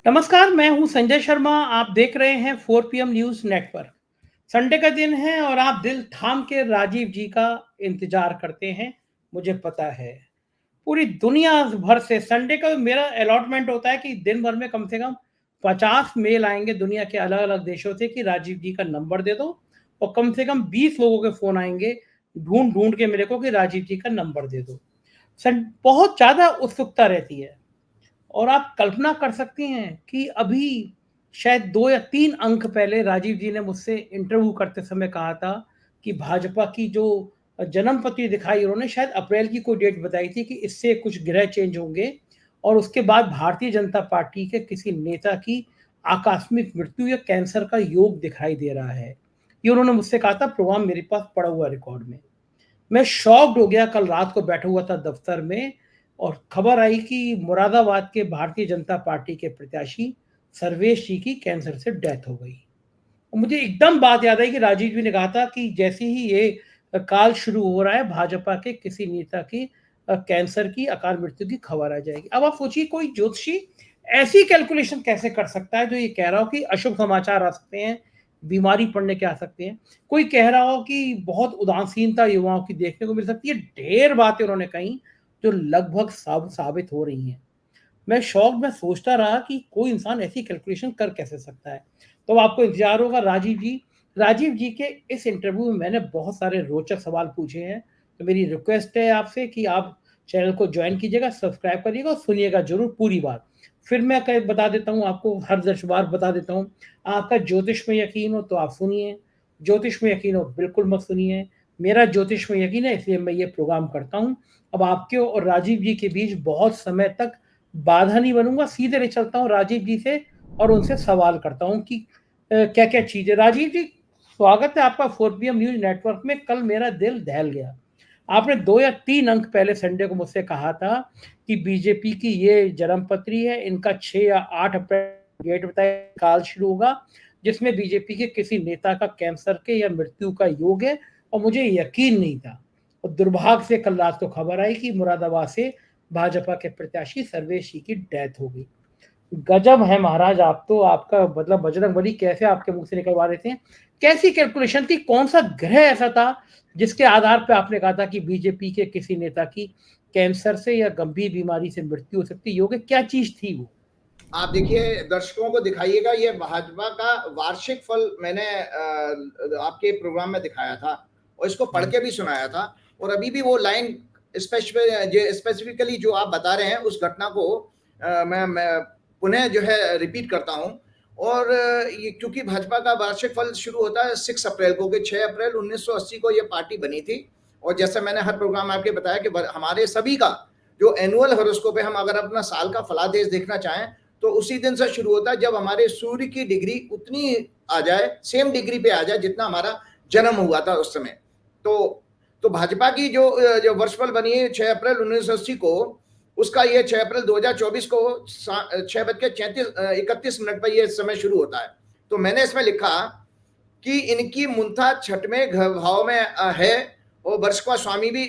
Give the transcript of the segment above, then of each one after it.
नमस्कार, मैं हूँ संजय शर्मा। आप देख रहे हैं 4 पीएम न्यूज़ नेटवर्क। संडे का दिन है और आप दिल थाम के राजीव जी का इंतज़ार करते हैं, मुझे पता है। पूरी दुनिया भर से संडे का मेरा अलॉटमेंट होता है कि दिन भर में कम से कम 50 मेल आएँगे दुनिया के अलग-अलग देशों से कि राजीव जी का नंबर दे दो और कम से कम 20 लोगों के फ़ोन आएँगे ढूँढ-ढूँढ के मेरे को कि राजीव जी का नंबर दे दो। बहुत ज़्यादा उत्सुकता रहती है। और आप कल्पना कर सकती हैं कि अभी शायद 2 या 3 अंक पहले राजीव जी ने मुझसे इंटरव्यू करते समय कहा था कि भाजपा की जो जन्मपत्री दिखाई उन्होंने शायद अप्रैल की कोई डेट बताई थी कि इससे कुछ ग्रह चेंज होंगे और उसके बाद भारतीय जनता पार्टी के किसी नेता की आकस्मिक मृत्यु या कैंसर का योग दिखाई दे रहा है। ये उन्होंने मुझसे कहा था, प्रोग्राम मेरे पास पड़ा हुआ है रिकॉर्ड में। मैं शॉक्ड हो गया, कल रात को बैठा हुआ था दफ्तर में और खबर आई कि मुरादाबाद के भारतीय जनता पार्टी के प्रत्याशी सर्वेश जी की कैंसर से डेथ हो गई। और मुझे एकदम बात याद आई कि राजीव जी ने कहा था कि जैसे ही ये काल शुरू हो रहा है, भाजपा के किसी नेता की कैंसर की अकाल मृत्यु की खबर आ जाएगी। अब आप सोचिए, कोई ज्योतिषी ऐसी कैलकुलेशन कैसे कर सकता है जो ये कह रहा हो कि अशुभ समाचार आ सकते हैं, बीमारी पड़ने के आ सकते हैं। कोई कह रहा हो कि बहुत उदासीनता युवाओं की देखने को मिल सकती है। ढेर बातें उन्होंने कही जो लगभग साबित हो रही हैं। मैं शौक में सोचता रहा कि कोई इंसान ऐसी कैलकुलेशन कर कैसे सकता है। तो आपको इंतजार होगा राजीव जी के इस इंटरव्यू में मैंने बहुत सारे रोचक सवाल पूछे हैं। तो मेरी रिक्वेस्ट है आपसे कि आप चैनल को ज्वाइन कीजिएगा, सब्सक्राइब करिएगा और सुनिएगा जरूर पूरी बात। फिर मैं बता देता हूँ आपको, हर 10 बार बता देता हूँ। आपका ज्योतिष में यकीन हो तो आप सुनिए, ज्योतिष में यकीन हो बिल्कुल मत सुनिए। मेरा ज्योतिष में यकीन है, इसलिए मैं ये प्रोग्राम करता हूँ। अब आपके और राजीव जी के बीच बहुत समय तक बाधा नहीं बनूंगा, सीधे ले चलता हूँ राजीव जी से और उनसे सवाल करता हूँ कि क्या क्या चीजें। राजीव जी, स्वागत है आपका 4 पीएम न्यूज नेटवर्क में। कल मेरा दिल दहल गया। आपने 2 या 3 अंक पहले संडे को मुझसे कहा था कि बीजेपी की ये जन्मपत्री है, इनका 6 या 8 अप्रैल डेट बताया काल शुरू होगा जिसमें बीजेपी के किसी नेता का कैंसर के या मृत्यु का योग है। और मुझे यकीन नहीं था और दुर्भाग्य से कल रात को खबर आई कि मुरादाबाद से भाजपा के प्रत्याशी सर्वेश जी की डेथ हो गई। गजब है महाराज, आप तो, आपका मतलब बजरंगबली कैसे आपके मुंह से निकलवा देते हैं। कैसी कैलकुलेशन थी, कौन सा ग्रह ऐसा था जिसके आधार पर आपने कहा था कि बीजेपी के किसी नेता की कैंसर से या गंभीर बीमारी से मृत्यु हो सकती है? योग क्या चीज थी वो? आप देखिए, दर्शकों को दिखाइएगा, ये भाजपा का वार्षिक फल मैंने आपके प्रोग्राम में दिखाया था और इसको पढ़ के भी सुनाया था। और अभी भी वो लाइन स्पेसिफिकली जो आप बता रहे हैं उस घटना को मैं पुनः जो है रिपीट करता हूँ। और ये क्योंकि भाजपा का वार्षिक फल शुरू होता है 6 अप्रैल को, कि 6 अप्रैल 1980 को ये पार्टी बनी थी। और जैसे मैंने हर प्रोग्राम में आपके बताया कि हमारे सभी का जो एनुअल हॉरोस्कोप है, हम अगर अपना साल का फलादेश देखना चाहें तो उसी दिन से शुरू होता है जब हमारे सूर्य की डिग्री उतनी आ जाए, सेम डिग्री पे आ जाए जितना हमारा जन्म हुआ था उस समय। तो भाजपा की जो वर्षफल बनी है 6 अप्रैल 1980 को, उसका ये 6 अप्रैल 2024 को 6:31 पर ये समय शुरू होता है। तो मैंने इसमें लिखा कि इनकी मुंथा छठवें भाव में है और वर्ष का स्वामी भी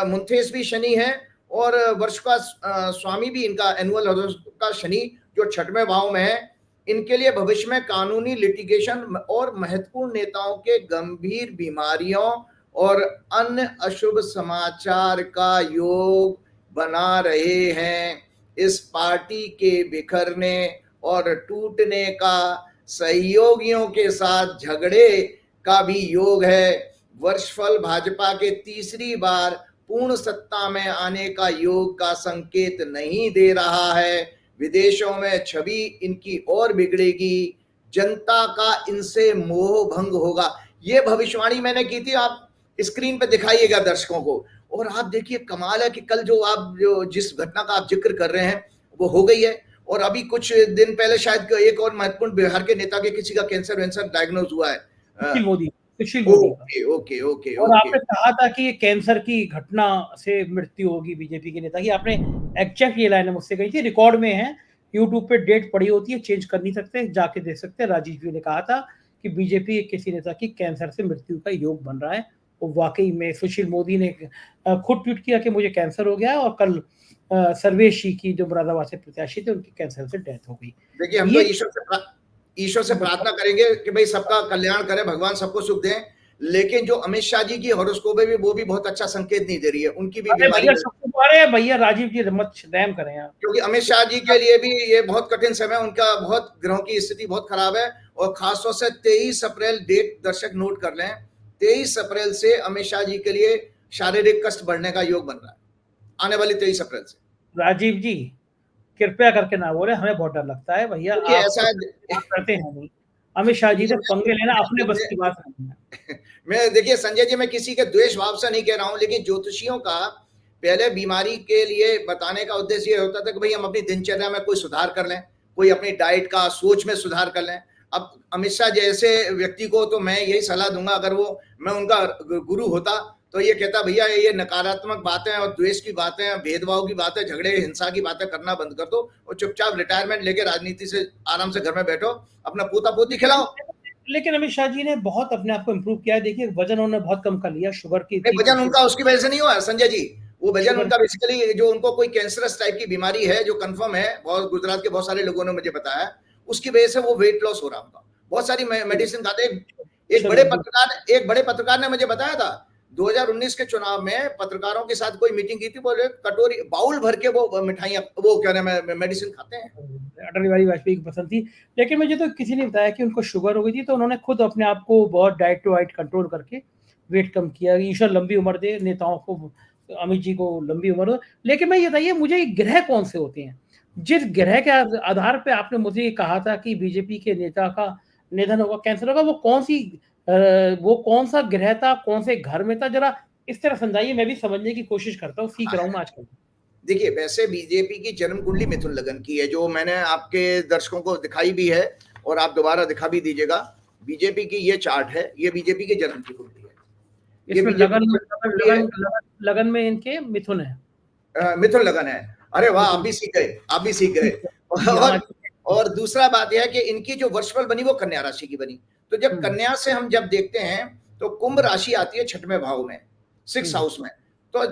मुंथेस भी शनि है और वर्ष का स्वामी भी इनका एनुअल का शनि जो छठवें भाव में है। इनके लिए भविष्य में कानूनी लिटिगेशन और महत्वपूर्ण नेताओं के गंभीर बीमारियों और अन्य अशुभ समाचार का योग बना रहे हैं। इस पार्टी के बिखरने और टूटने का सहयोगियों के साथ झगड़े का भी योग है। वर्षफल भाजपा के तीसरी बार पूर्ण सत्ता में आने का योग का संकेत नहीं दे रहा है। विदेशों में छवि इनकी और बिगड़ेगी, जनता का इनसे मोह भंग होगा। ये भविष्यवाणी मैंने की थी, आप स्क्रीन पे दिखाइएगा दर्शकों को। और आप देखिए, कमाल है कि कल जो जिस घटना का आप जिक्र कर रहे हैं वो हो गई है। और अभी कुछ दिन पहले शायद एक और महत्वपूर्ण बिहार के नेता के किसी का कैंसर डायग्नोज हुआ है। सुशील मोदी का। ओके ओके ओके और ओके। आपने कहा था कि ये कैंसर की घटना से मृत्यु होगी बीजेपी के नेता की। आपने एग्जैक्ट ये लाइन मुझसे कही थी, रिकॉर्ड में है, यूट्यूब पे डेट पड़ी होती है, चेंज कर नहीं सकते, जाके देख सकते हैं। राजीव जी ने कहा था कि बीजेपी के किसी नेता की कैंसर से मृत्यु का योग बन रहा है। वो वाकई में सुशील मोदी ने खुद ट्वीट किया कि मुझे कैंसर हो गया है और कल सर्वेश जी की जो मुरादाबाद से प्रत्याशी थे, उनकी कैंसर से डेथ हो गई। देखिए, हम तो ईश्वर से प्रार्थना करेंगे कि भाई सबका कल्याण करे, भगवान सबको सुख दें। लेकिन जो अमित शाह जी की हॉरोस्कोप है, वो भी बहुत अच्छा संकेत नहीं दे रही है। उनकी भी बीमारी, अरे भैया राजीव जी मत रहम करें आप, क्योंकि अमित शाह जी के लिए भी ये बहुत कठिन समय, उनका बहुत ग्रहों की स्थिति बहुत खराब है। और खासतौर से 23 अप्रैल डेट दर्शक नोट कर लें, 23 अप्रैल से अमित शाह जी के लिए शारीरिक कष्ट बढ़ने का योग बन रहा है, आने वाली 23 अप्रैल से। राजीव जी कृपया करके ना बोले, हमें बहुत डर लगता है भैया, आप ऐसा करते हैं नहीं। अमित शाह जी से पंगे लेना अपने बस की बात नहीं है। मैं देखिए संजय जी, मैं किसी के द्वेष भाव से नहीं कह रहा हूं, लेकिन ज्योतिषियों का पहले बीमारी के लिए बताने का उद्देश्य ये होता था कि भाई हम अपनी दिनचर्या में कोई सुधार कर लें, कोई अपनी डाइट का सोच में सुधार कर लें। अब अमित शाह जैसे व्यक्ति को तो मैं यही सलाह दूंगा, अगर वो मैं उनका गुरु होता तो ये कहता भैया ये नकारात्मक बातें और द्वेष की बातें, भेदभाव की बातें, झगड़े हिंसा की बातें करना बंद कर दो और चुपचाप रिटायरमेंट लेके राजनीति से आराम से घर में बैठो, अपना पोता पोती खिलाओ। लेकिन अमित शाह जी ने बहुत अपने आप को इम्प्रूव किया है। देखिए वजन उन्होंने बहुत कम कर लिया, शुगर की वजन उनका उसकी वजह से नहीं हुआ संजय जी, वो वजन उनका बेसिकली जो उनको कोई कैंसरस टाइप की बीमारी है जो कंफर्म है, बहुत गुजरात के बहुत सारे लोगों ने मुझे बताया, उसकी वजह से वो वेट लॉस हो रहा उनका। बहुत सारी मेडिसिन खाते। एक बड़े पत्रकार ने मुझे बताया था 2019 के चुनाव में पत्रकारों के साथ कोई मीटिंग की थी, बोले कटोरी बाउल भर के वो मिठाइयां, वो क्या नाम है, मेडिसिन खाते हैं। अटल बिहारी वाजपेयी की पसंद थी। लेकिन मुझे तो किसी ने बताया कि उनको शुगर हो गई थी, तो उन्होंने खुद अपने आप को बहुत डाइट टू वाइट कंट्रोल करके वेट कम किया। ईश्वर लंबी उम्र दे नेताओं को, अमित जी को लंबी उम्र हो। लेकिन मैं ये बताइए मुझे, ग्रह कौन से होते हैं? जिस ग्रह के आधार पे आपने मुझे कहा था कि बीजेपी के नेता का निधन होगा, कैंसर होगा, वो कौन सा ग्रह था, कौन से घर में था? जरा इस तरह समझाइए, मैं भी समझने की कोशिश करता हूँ, सीख रहा हूँ आजकल। देखिए वैसे बीजेपी की जन्म कुंडली मिथुन लगन की है, जो मैंने आपके दर्शकों को दिखाई भी है और आप दोबारा दिखा भी दीजिएगा। बीजेपी की ये चार्ट है, ये बीजेपी की जन्म की कुंडली है। इसमें लगन में इनके मिथुन है, मिथुन लगन है। अरे वाह, आप भी सीख गए। और दूसरा बात यह है कि इनकी जो वर्षफल बनी वो कन्या राशि की बनी। तो जब कन्या से हम जब देखते हैं तो कुंभ राशि आती है 6वें भाव में, 6 हाउस में। तो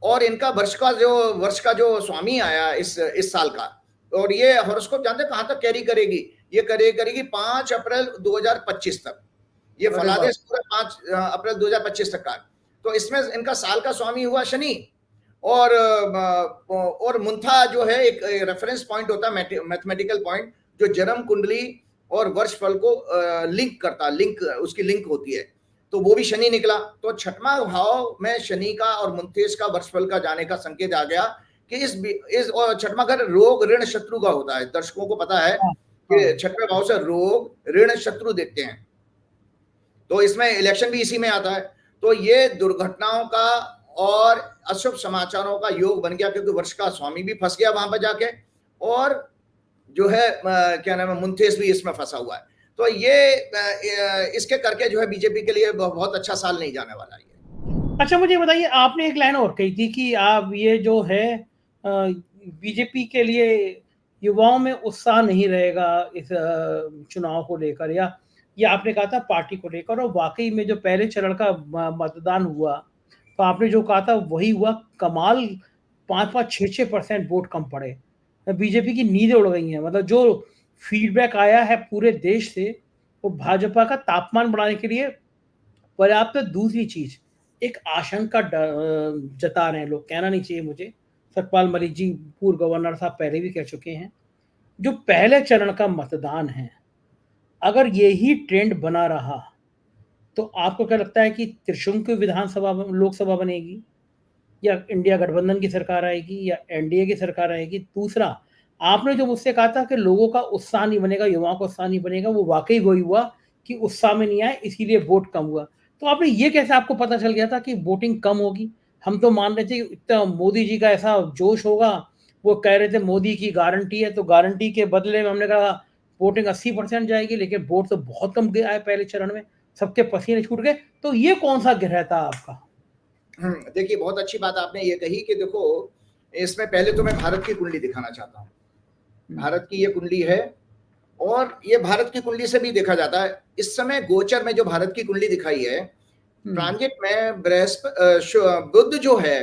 और इनका वर्ष का जो स्वामी आया इस साल का, और ये हॉरोस्कोप जानते कहां तक कैरी करेगी? ये करेगी 5 अप्रैल 2025 तक। ये फलादेश पूरा 5 अप्रैल 2025 तक का। तो इसमें इनका साल का स्वामी हुआ शनि, और मुंथा जो है एक रेफरेंस पॉइंट होता है, मैथमेटिकल पॉइंट, जो जन्म कुंडली और वर्ष फल को लिंक करता, उसकी लिंक होती है। तो वो भी शनि निकला। तो 6वां भाव में शनि का और मुंथेश का वर्षफल का जाने का संकेत आ गया कि इस और 6वां घर रोग ऋण शत्रु का होता है। दर्शकों को पता है कि 6वें भाव से रोग ऋण शत्रु देखते हैं, तो इसमें इलेक्शन भी इसी में आता है। तो ये दुर्घटनाओं का और अशुभ समाचारों का योग बन गया, क्योंकि वर्ष का स्वामी भी फंस गया वहां पर जाके, और जो है क्या नाम है, मुंथेश भी इसमें फंसा हुआ है। तो ये इसके करके जो है बीजेपी के लिए बहुत अच्छा साल नहीं जाने वाला है। अच्छा मुझे बताइए, आपने एक लाइन और कही थी कि आप ये जो है बीजेपी के लिए युवाओं में उत्साह नहीं रहेगा इस चुनाव को लेकर, या आपने कहा था पार्टी को लेकर, और वाकई में जो पहले चरण का मतदान हुआ तो आपने जो कहा था वही हुआ। कमाल 5-5, 6-6% वोट कम पड़े, बीजेपी की नींदें उड़ गई हैं। मतलब जो फीडबैक आया है पूरे देश से, वो भाजपा का तापमान बढ़ाने के लिए पर्याप्त। दूसरी चीज, एक आशंका जता रहे हैं लोग, कहना नहीं चाहिए मुझे, सतपाल मलिक जी पूर्व गवर्नर साहब पहले भी कह चुके हैं, जो पहले चरण का मतदान है, अगर यही ट्रेंड बना रहा तो आपको क्या लगता है कि त्रिशंकु विधानसभा लोकसभा बनेगी, या इंडिया गठबंधन की सरकार आएगी, या एनडीए की सरकार आएगी? दूसरा, आपने जो मुझसे कहा था कि लोगों का उत्साह नहीं बनेगा, युवाओं का उत्साह नहीं बनेगा, वो वाकई वही हुआ कि उत्साह में नहीं आए, इसीलिए वोट कम हुआ। तो आपने ये कैसे, आपको पता चल गया था कि वोटिंग कम होगी? हम तो मान रहे थे कि इतना मोदी जी का ऐसा जोश होगा, वो कह रहे थे मोदी की गारंटी है, तो गारंटी के बदले में हमने कहा वोटिंग 80% जाएगी, लेकिन वोट तो बहुत कम आए पहले चरण में, सबके पसीने छूट गए। तो ये कौन सा ग्रह था आपका? देखिए बहुत अच्छी बात आपने ये कही कि देखो, इसमें पहले तो मैं भारत की कुंडली दिखाना चाहता हूँ। भारत की ये कुंडली है, और ये भारत की कुंडली से भी देखा जाता है। इस समय गोचर में जो भारत की कुंडली दिखाई है, ट्रांजिट में बुध जो है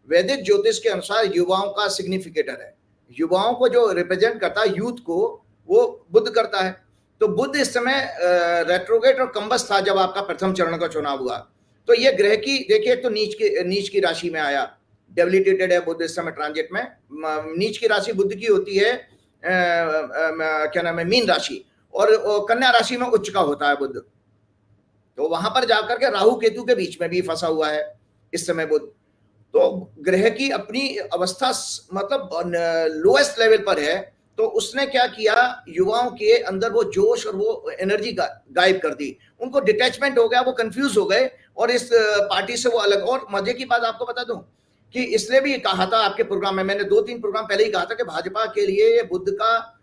वैदिक ज्योतिष के अनुसार युवाओं का सिग्निफिकेटर है। युवाओं को जो रिप्रेजेंट करता है, यूथ को, वो बुध करता है। तो बुध इस समय रेट्रोगेट और कंबस था जब आपका प्रथम चरण का चुनाव हुआ। तो ये ग्रह की देखिए, तो नीच की राशि में आया, डेबिलिटेटेड है बुध इस समय ट्रांजिट में। नीच की राशि बुध की होती है क्या नाम है, मीन राशि, और कन्या राशि में उच्च का होता है बुध। तो वहां पर जाकर के राहु केतु के बीच में भी फंसा हुआ है इस समय बुध। तो ग्रह की अपनी अवस्था मतलब लोएस्ट लेवल पर है। तो उसने क्या किया, युवाओं के अंदर वो जोश और वो एनर्जी गायब कर दी, उनको डिटैचमेंट हो गया, वो कंफ्यूज हो गए और इस पार्टी से वो अलग। और मजे की बात आपको बता दूं कि इसलिए भी कहा था आपके प्रोग्राम में, मैंने 2-3 प्रोग्राम पहले ही कहा था कि भाजपा के लिए ये बुध का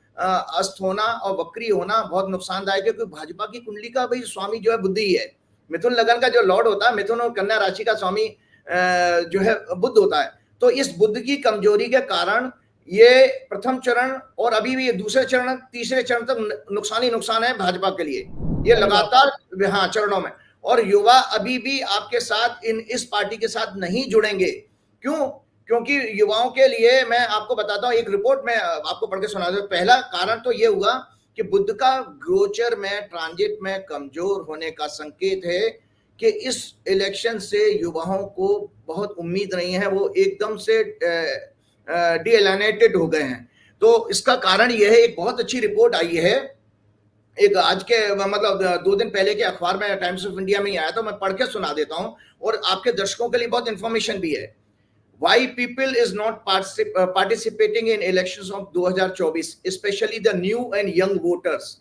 अस्त होना और वक्री होना बहुत नुकसानदायक है, क्योंकि भाजपा की कुंडली का भाई स्वामी जो है बुध ही है। मिथुन लगन का जो लॉर्ड होता है, मिथुन और कन्या राशि का स्वामी जो है बुध होता है। तो इस बुध की कमजोरी के कारण ये प्रथम चरण और अभी भी ये दूसरे चरण तीसरे चरण तक नुकसान ही नुकसान है भाजपा के लिए, ये लगातार हाँ चरणों में। और युवा अभी भी आपके साथ इस पार्टी के साथ नहीं जुड़ेंगे। क्यों? क्योंकि युवाओं के लिए मैं आपको बताता हूँ, एक रिपोर्ट में आपको पढ़ के सुना दूं। पहला कारण तो ये हुआ कि बुध का गोचर में ट्रांजिट में कमजोर होने का संकेत है कि इस इलेक्शन से युवाओं को बहुत उम्मीद नहीं है, वो एकदम से डीएलाइनेटेड हो गए हैं। तो इसका कारण यह है, एक बहुत अच्छी रिपोर्ट आई है, एक आज के मतलब 2 दिन पहले के अखबार में टाइम्स ऑफ इंडिया में ही आया, तो मैं पढ़ के सुना देता हूं और आपके दर्शकों के लिए बहुत इंफॉर्मेशन भी है। Why people is not participating in elections of 2024, especially the new and young voters।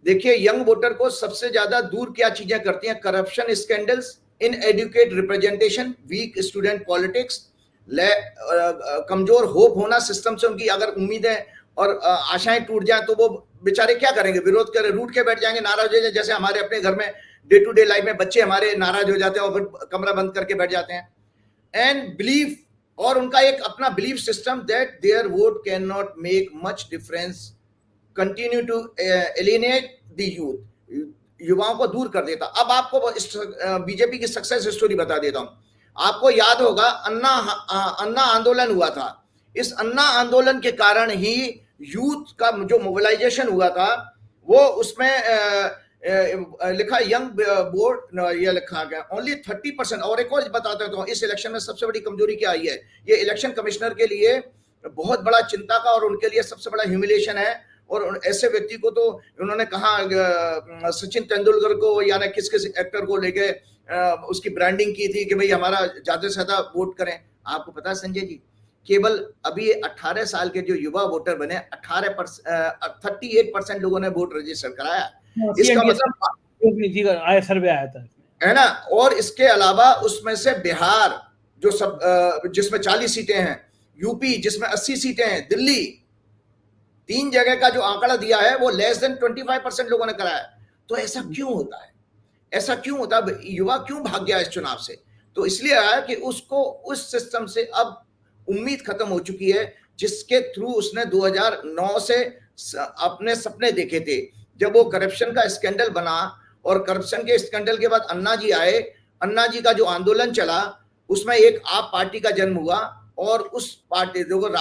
देखिए, यंग वोटर को सबसे ज्यादा दूर क्या चीजें करती हैं? Corruption scandals, inadequate representation, weak student politics, कमजोर होप होना सिस्टम से, उनकी अगर उम्मीदें और आशाएं टूट जाए तो वो बेचारे क्या करेंगे? विरोध करें, रूठ के बैठ जाएंगे, नाराज हो जाएंगे। जैसे हमारे अपने घर में डे टू डे लाइफ में बच्चे हमारे नाराज हो जाते हैं और फिर कमरा बंद करके बैठ जाते हैं। एंड बिलीव, और उनका एक अपना belief system that their vote can not make much difference, continue to alienate the youth, युवाओं को दूर कर देता। अब आपको बीजेपी की सक्सेस स्टोरी बता देता हूं। आपको याद होगा अन्ना आंदोलन हुआ था। इस अन्ना आंदोलन के कारण ही यूथ का जो मोबिलाइजेशन हुआ था, वो उसमें लिखा यंग बोर्ड, ये लिखा गया ओनली 30%। और एक और बताते हैं, तो इस इलेक्शन में सबसे बड़ी कमजोरी क्या आई है? ये इलेक्शन कमिश्नर के लिए बहुत बड़ा चिंता का और उनके लिए सबसे बड़ा ह्यूमिलेशन है। और ऐसे व्यक्ति को तो उन्होंने कहा, सचिन तेंदुलकर को या ना किस किस एक्टर को लेके उसकी ब्रांडिंग की थी कि भाई हमारा ज्यादा से ज्यादा वोट करें। आपको पता है संजय जी, केवल अभी 18 साल के जो युवा वोटर बने, 38% लोगों ने वोट रजिस्टर कराया। इसका मतलब आया, सर्वे आया था, है ना। और इसके अलावा उसमें से बिहार जो सब जिसमें 40 सीटें हैं, यूपी जिसमें 80 सीटें हैं, दिल्ली, 3 जगह का जो आंकड़ा दिया है वो लेस देन 25% लोगों ने कराया। तो ऐसा क्यों होता है? ऐसा क्यों होता है? युवा क्यों भाग गया इस चुनाव से? तो इसलिए आया कि उसको उस सिस्टम से अब उम्मीद खत्म हो चुकी है, जिसके थ्रू उसने 2009 से अपने सपने देखे थे, जब वो करप्शन का स्कैंडल बना। और करप्शन के स्कैंडल के बाद अन्ना जी आए, अन्ना जी का जो आंदोलन चला, उसमें एक आप पार्टी का जन्म हुआ और उस पार्टी जो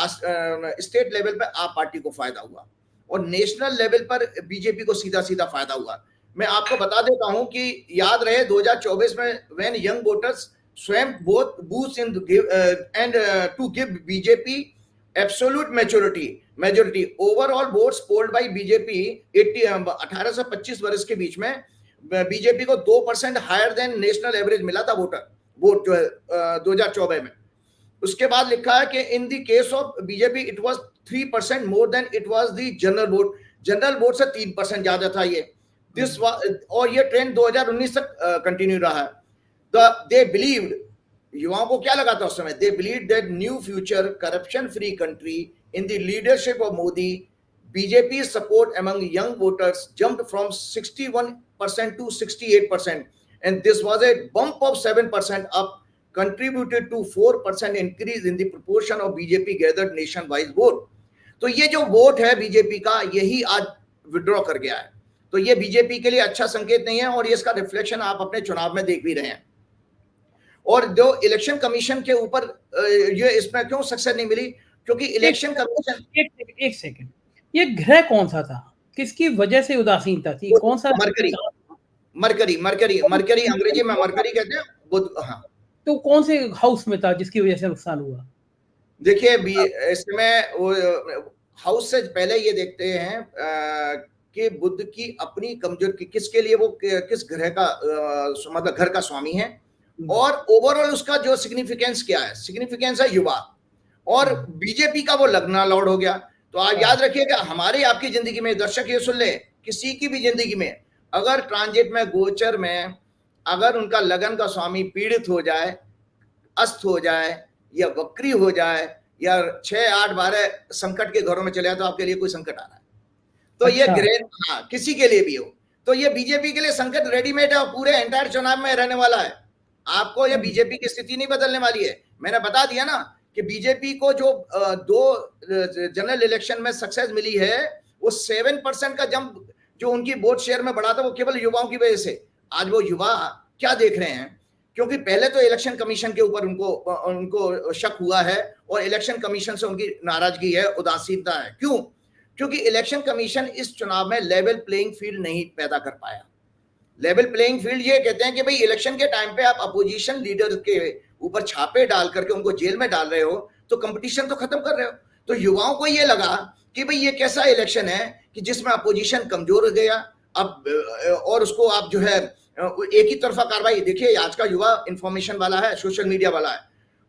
स्टेट लेवल पे आप पार्टी को फायदा हुआ और नेशनल लेवल पर बीजेपी को सीधा सीधा फायदा हुआ। मैं आपको बता देता हूं कि याद रहे 2024 में व्हेन यंग वोटर्स स्वयं both boost in and to give BJP absolute majority overall votes polled by BJP 18 से 25 वर्ष के बीच में बीजेपी को 2% हायर देन नेशनल एवरेज मिला था वोट जो है 2024 में। उसके बाद लिखा है कि in the case of BJP it was 3% more than it was the general vote से 3% ज्यादा था ये। और ये ट्रेंड 2019 तक कंटिन्यू रहा है। दे बिलीव्ड, युवाओं को क्या लगा था उस समय? They believe that new future corruption free country in the leadership of Modi, BJP support among young voters jumped from 61% to 68%, and this was a bump of 7% up, contributed to 4% increase in the proportion of BJP gathered nationwide vote। तो ये जो vote है BJP का, यही आज withdraw कर गया है। तो ये बीजेपी के लिए अच्छा संकेत नहीं है और ये इसका रिफ्लेक्शन आप अपने चुनाव में देख भी रहे हैं। और जो इलेक्शन कमीशन के ऊपर ये इसमें क्यों सक्सेस नहीं मिली, क्योंकि इलेक्शन कमीशन एक सेकंड, ये ग्रह कौन सा था, किसकी वजह से उदासीनता थी, कौन सा? मरकरी मरकरी मरकरी मरकरी अंग्रेजी में मरकरी कहते हैं बुध। हाँ, तो कौन से हाउस में था जिसकी वजह से नुकसान हुआ? देखिए इसमें हाउस से पहले ये देखते हैं कि बुध की अपनी कमजोरी किसके लिए, वो किस ग्रह का मतलब घर का स्वामी है, और ओवरऑल उसका जो सिग्निफिकेंस क्या है, सिग्निफिकेंस है युवा, और बीजेपी का वो लगना लौट हो गया। तो आप याद रखिएगा, हमारी आपकी जिंदगी में, दर्शक ये सुन ले, किसी की भी जिंदगी में अगर ट्रांजिट में, गोचर में अगर उनका लगन का स्वामी पीड़ित हो जाए, अस्त हो जाए, या वक्री हो जाए, या 6, 8, 12 संकट के घरों में चले जाए, तो आपके लिए कोई संकट आ रहा है, तो ये ग्रेड, हाँ, किसी के लिए भी हो, तो ये बीजेपी के लिए संकट रेडीमेड है और पूरे एंटायर चुनाव में रहने वाला है। आपको ये बीजेपी की स्थिति नहीं बदलने वाली है। मैंने बता दिया ना कि बीजेपी को जो 2 जनरल इलेक्शन में सक्सेस मिली है, वो 7% का जंप जो उनकी वोट शेयर में बढ़ा था, वो केवल युवाओं की वजह से। आज वो युवा क्या देख रहे हैं, क्योंकि पहले तो इलेक्शन कमीशन के ऊपर उनको शक हुआ है, और इलेक्शन कमीशन से उनकी नाराजगी है, उदासीनता है। क्यों? क्योंकि इलेक्शन कमीशन इस चुनाव में लेवल प्लेइंग फील्ड नहीं पैदा कर पाया। लेवल प्लेइंग फील्ड ये कहते हैं कि भाई इलेक्शन के टाइम पे आप अपोजिशन लीडर के ऊपर छापे डाल करके उनको जेल में डाल रहे हो, तो कंपटीशन तो खत्म कर रहे हो। तो युवाओं को ये लगा कि भाई ये कैसा इलेक्शन है कि जिसमें अपोजिशन कमजोर हो गया, अब और उसको आप जो है एक ही तरफा कार्रवाई। देखिए आज का युवा इंफॉर्मेशन वाला है, सोशल मीडिया वाला है,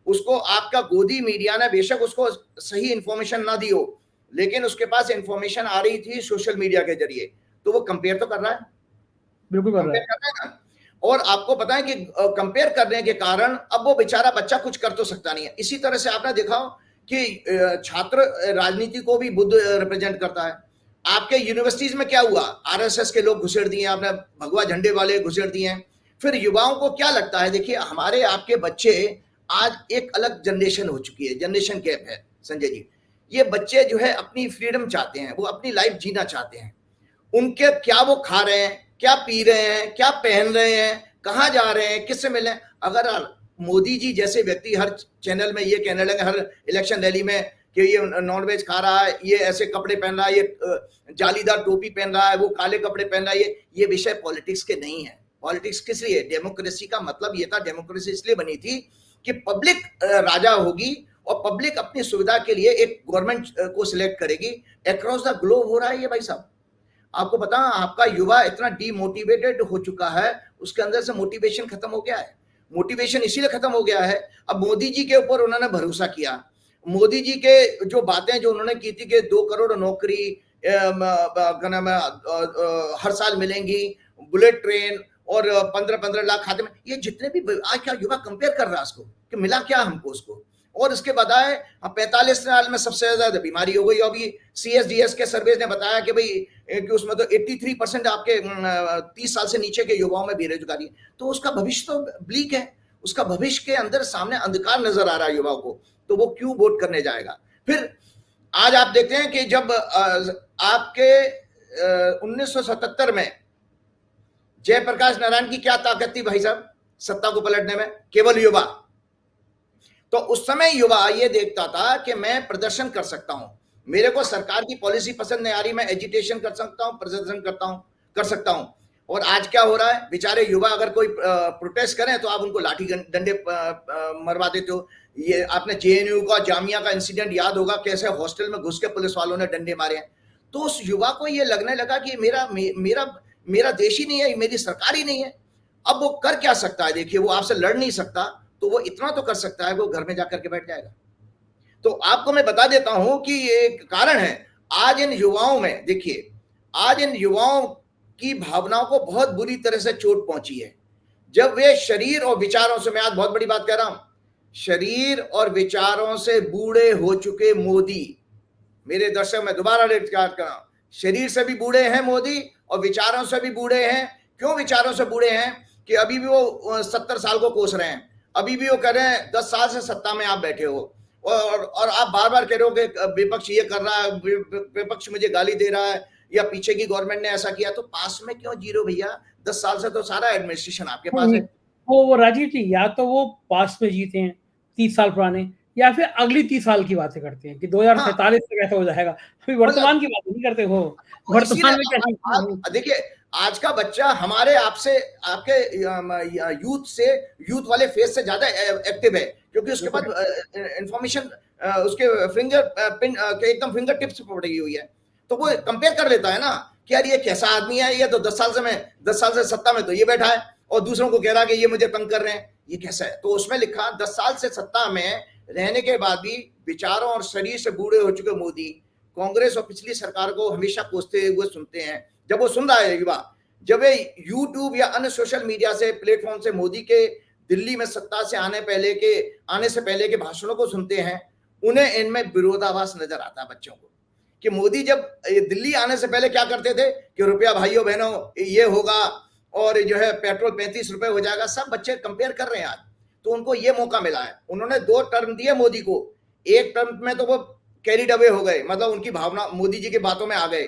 उसको आपका गोदी मीडिया ने बेशक उसको सही इंफॉर्मेशन ना दी हो, लेकिन उसके पास इंफॉर्मेशन आ रही थी सोशल मीडिया के जरिए, तो वो कंपेयर तो कर रहा है, बिल्कुल कर रहा है ना। और आपको पता है कि कंपेयर करने के कारण अब वो बेचारा बच्चा कुछ कर तो सकता नहीं है। इसी तरह से आपने देखा कि छात्र राजनीति को भी बुद्ध रिप्रेजेंट करता है। आपके यूनिवर्सिटीज में क्या हुआ, आरएसएस के लोग घुसेड़ दिए, आपने भगवा झंडे वाले घुसेड़ दिए। फिर युवाओं को क्या लगता है, देखिए हमारे आपके बच्चे आज एक अलग जनरेशन हो चुकी है, जनरेशन गैप है संजय जी। ये बच्चे जो है अपनी फ्रीडम चाहते हैं, वो अपनी लाइफ जीना चाहते हैं। उनके क्या वो खा रहे हैं, क्या पी रहे हैं, क्या पहन रहे हैं, कहाँ जा रहे हैं, किससे मिले। अगर मोदी जी जैसे व्यक्ति हर चैनल में ये कहने लगे, हर इलेक्शन रैली में, कि ये नॉनवेज खा रहा है, ये ऐसे कपड़े पहन रहा है, ये जालीदार टोपी पहन रहा है, वो काले कपड़े पहन रहा है, ये विषय पॉलिटिक्स के नहीं है। पॉलिटिक्स किस लिए? डेमोक्रेसी का मतलब ये था, डेमोक्रेसी इसलिए बनी थी कि पब्लिक राजा होगी और पब्लिक अपनी सुविधा के लिए एक गवर्नमेंट को सिलेक्ट करेगी। अक्रॉस द ग्लोब हो रहा है ये भाई साहब। आपको पता, आपका युवा इतना डीमोटिवेटेड हो चुका है, उसके अंदर से मोटिवेशन खत्म हो गया है। मोटिवेशन इसीलिए खत्म हो गया है, अब मोदी जी के ऊपर उन्होंने भरोसा किया। मोदी जी के जो बातें जो उन्होंने की थी कि 2 करोड़ नौकरी हर साल मिलेंगी, बुलेट ट्रेन और 15-15 लाख खाते में, ये जितने भी आज क्या युवा कंपेयर कर रहा है उसको कि मिला क्या हमको उसको। और इसके बाद 45 साल में सबसे ज्यादा बीमारी हो गई। अभी CSDS के सर्वे ने बताया कि भाई कि उसमें तो 83% आपके 30 साल से नीचे के युवाओं में बेरोजगारी है। तो उसका भविष्य तो ब्लीक है, उसका भविष्य के अंदर सामने अंधकार नजर आ रहा है युवाओं को, तो वो क्यों वोट करने जाएगा। फिर आज आप देखते हैं कि जब आपके 1977 में जयप्रकाश नारायण की क्या ताकत थी भाई साहब सत्ता को पलटने में? केवल युवा। तो उस समय युवा ये देखता था कि मैं प्रदर्शन कर सकता हूं, मेरे को सरकार की पॉलिसी पसंद नहीं आ रही, मैं एजिटेशन कर सकता हूं, प्रदर्शन कर सकता हूं। और आज क्या हो रहा है, बेचारे युवा अगर कोई प्रोटेस्ट करें तो आप उनको लाठी डंडे मरवा देते हो। ये आपने JNU का, जामिया का इंसिडेंट याद होगा, कैसे हॉस्टल में घुस के पुलिस वालों ने डंडे मारे हैं। तो उस युवा को ये लगने लगा कि मेरा देश ही नहीं है, मेरी सरकार ही नहीं है। अब वो कर क्या सकता है? देखिए वो आपसे लड़ नहीं सकता, तो वो इतना तो कर सकता है, वो घर में जाकर के बैठ जाएगा। तो आपको मैं बता देता हूं कि ये कारण है आज इन युवाओं में। देखिए आज इन युवाओं की भावनाओं को बहुत बुरी तरह से चोट पहुंची है, जब वे शरीर और विचारों से, मैं आज बहुत बड़ी बात कह रहा हूं, शरीर और विचारों से बूढ़े हो चुके मोदी, मेरे दर्शक मैं दोबारा रिकॉर्ड कर रहा हूं, शरीर से भी बूढ़े हैं मोदी और विचारों से भी बूढ़े हैं। क्यों विचारों से बूढ़े हैं? कि अभी भी वो 70 साल को कोस रहे हैं, अभी भी वो कह रहे हैं 10 साल से सत्ता में आप बैठे हो, और आप बार बार कह रहे हो कि विपक्ष ये कर रहा है, विपक्ष मुझे गाली दे रहा है, या पीछे की गवर्नमेंट ने ऐसा किया। तो पास में क्यों जीरो भैया? 10 साल से तो सारा एडमिनिस्ट्रेशन आपके पास है। वो राजीव जी, या तो वो पास्ट में जीते हैं 30 साल पुराने, या फिर अगली 30 साल की बातें करते हैं कि हाँ, 2047 तक ऐसा हो जाएगा। अभी मतलब वर्तमान की बात नहीं करते वो। तो इसीलिए वर्तमान में क्या आप देखिए, आज का बच्चा हमारे आपसे, आपके यूथ से, यूथ वाले फेज से ज्यादा एक्टिव है, क्योंकि उसके पास इंफॉर्मेशन उसके फिंगर पिन के एकदम फिंगर टिप्स पर पड़ी हुई है। तो वो कंपेयर कर लेता है ना कि यार ये कैसा आदमी है, ये तो 10 साल से सत्ता में तो ये बैठा है, और दूसरों को कह रहा है कि ये मुझे तंग कर रहे हैं, ये कैसा है। तो उसमें लिखा 10 साल से सत्ता में रहने के बाद भी विचारों और शरीर से बूढ़े हो चुके मोदी कांग्रेस और पिछली सरकार को हमेशा कोसते हुए सुनते हैं। जब वो सुन रहा है युवा, जब वे यूट्यूब या अन्य सोशल मीडिया से प्लेटफॉर्म से मोदी के दिल्ली में सत्ता से आने से पहले के भाषणों को सुनते हैं, उन्हें इनमें विरोधाभास नजर आता है बच्चों को, कि मोदी जब दिल्ली आने से पहले क्या करते थे कि रुपया भाइयों बहनों ये होगा, और जो है पेट्रोल 35 रुपए हो जाएगा। सब बच्चे कंपेयर कर रहे हैं आज। तो उनको ये मौका मिला है, उन्होंने 2 टर्म दिए मोदी को। एक टर्म में तो वो कैरिड अवे हो गए, मतलब उनकी भावना मोदी जी की बातों में आ गए।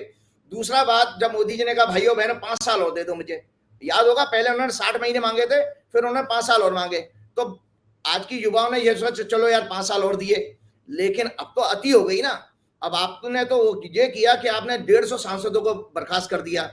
दूसरा बात, जब मोदी जी ने कहा भाइयों बहनों 5 साल और दे दो मुझे, याद होगा पहले उन्होंने 60 महीने मांगे थे, फिर उन्होंने 5 साल और मांगे। तो आज की युवाओं ने यह सोचा चलो यार 5 साल और दिए, लेकिन अब तो अति हो गई ना। अब आपने तो ये किया कि आपने 150 सांसदों को बर्खास्त कर दिया,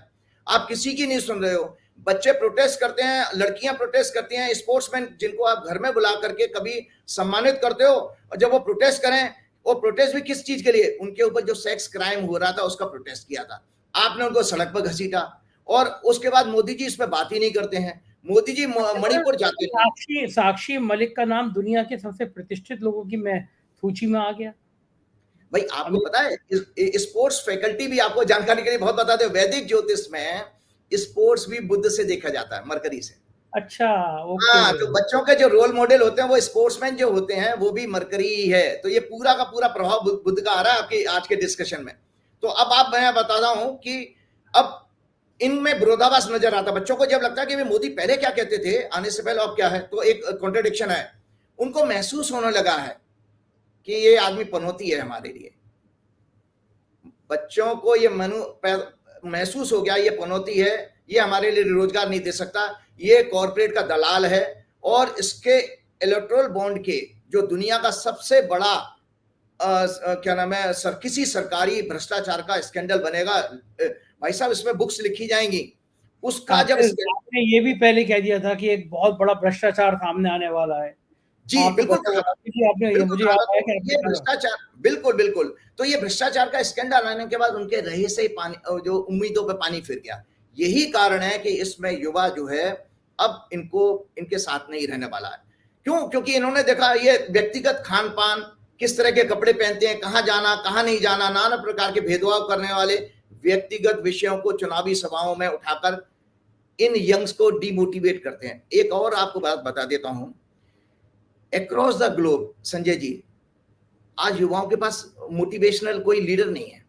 आप किसी की नहीं सुन रहे हो। बच्चे प्रोटेस्ट करते हैं, लड़कियां प्रोटेस्ट करती हैं, स्पोर्ट्समैन जिनको आप घर में बुला करके कभी सम्मानित करते हो, और जब वो प्रोटेस्ट करें, और प्रोटेस्ट भी किस चीज के लिए, उनके ऊपर जो सेक्स क्राइम हो रहा था उसका प्रोटेस्ट किया था, आपने उनको सड़क पर घसीटा। और उसके बाद मोदी जी इस पर बात ही नहीं करते हैं। मोदी जी मणिपुर जाते थे। साक्षी मलिक का नाम दुनिया के सबसे प्रतिष्ठित लोगों की मैं सूची में आ गया। भाई आपको पता है, स्पोर्ट्स फैकल्टी भी आपको जानकारी के लिए बहुत बताते हैं, वैदिक ज्योतिष में स्पोर्ट्स भी बुध से देखा जाता है, मरकरी से। अच्छा, ओके। हाँ, तो बच्चों के जो रोल मॉडल होते हैं वो स्पोर्ट्समैन जो होते हैं वो भी मरकरी ही है। तो ये पूरा का पूरा प्रभाव बुध का आ रहा है आपके आज के डिस्कशन में। तो अब आप मैं बता रहा हूं कि अब इनमें विरोधाभास नजर आता है बच्चों को। जब लगता है कि मोदी पहले क्या कहते थे आने से पहले, अब क्या है, तो एक कॉन्ट्रडिक्शन है। उनको महसूस होने लगा है कि ये आदमी पनौती है हमारे लिए। बच्चों को ये महसूस हो गया ये पनौती है, ये हमारे लिए रोजगार नहीं दे सकता, ये कॉर्पोरेट का दलाल है, और इसके इलेक्टोरल बॉन्ड के जो दुनिया का सबसे बड़ा क्या नाम है किसी सरकारी भ्रष्टाचार का स्कैंडल बनेगा भाई साहब, इसमें बुक्स लिखी जाएंगी उसका। जब आपने ये भी पहले कह दिया था कि एक बहुत बड़ा भ्रष्टाचार सामने आने वाला है। जी बिल्कुल, आपने ये मुझे याद आया कि ये भ्रष्टाचार, बिल्कुल बिल्कुल। तो ये भ्रष्टाचार का स्कैंडल आने के बाद उनके रहे से पानी, जो उम्मीदों पे पानी फिर गया। यही कारण है कि इसमें युवा जो है अब इनको इनके साथ नहीं रहने वाला है। क्यों? क्योंकि इन्होंने देखा ये व्यक्तिगत खान पान, किस तरह के कपड़े पहनते हैं, कहाँ जाना कहाँ नहीं जाना, नाना प्रकार के भेदभाव करने वाले व्यक्तिगत विषयों को चुनावी सभाओं में उठाकर इन यंग्स को डिमोटिवेट करते हैं। एक और आपको बात बता देता हूं, across the globe Sanjay ji, आज युवाओं के पास मोटिवेशनल कोई लीडर नहीं है।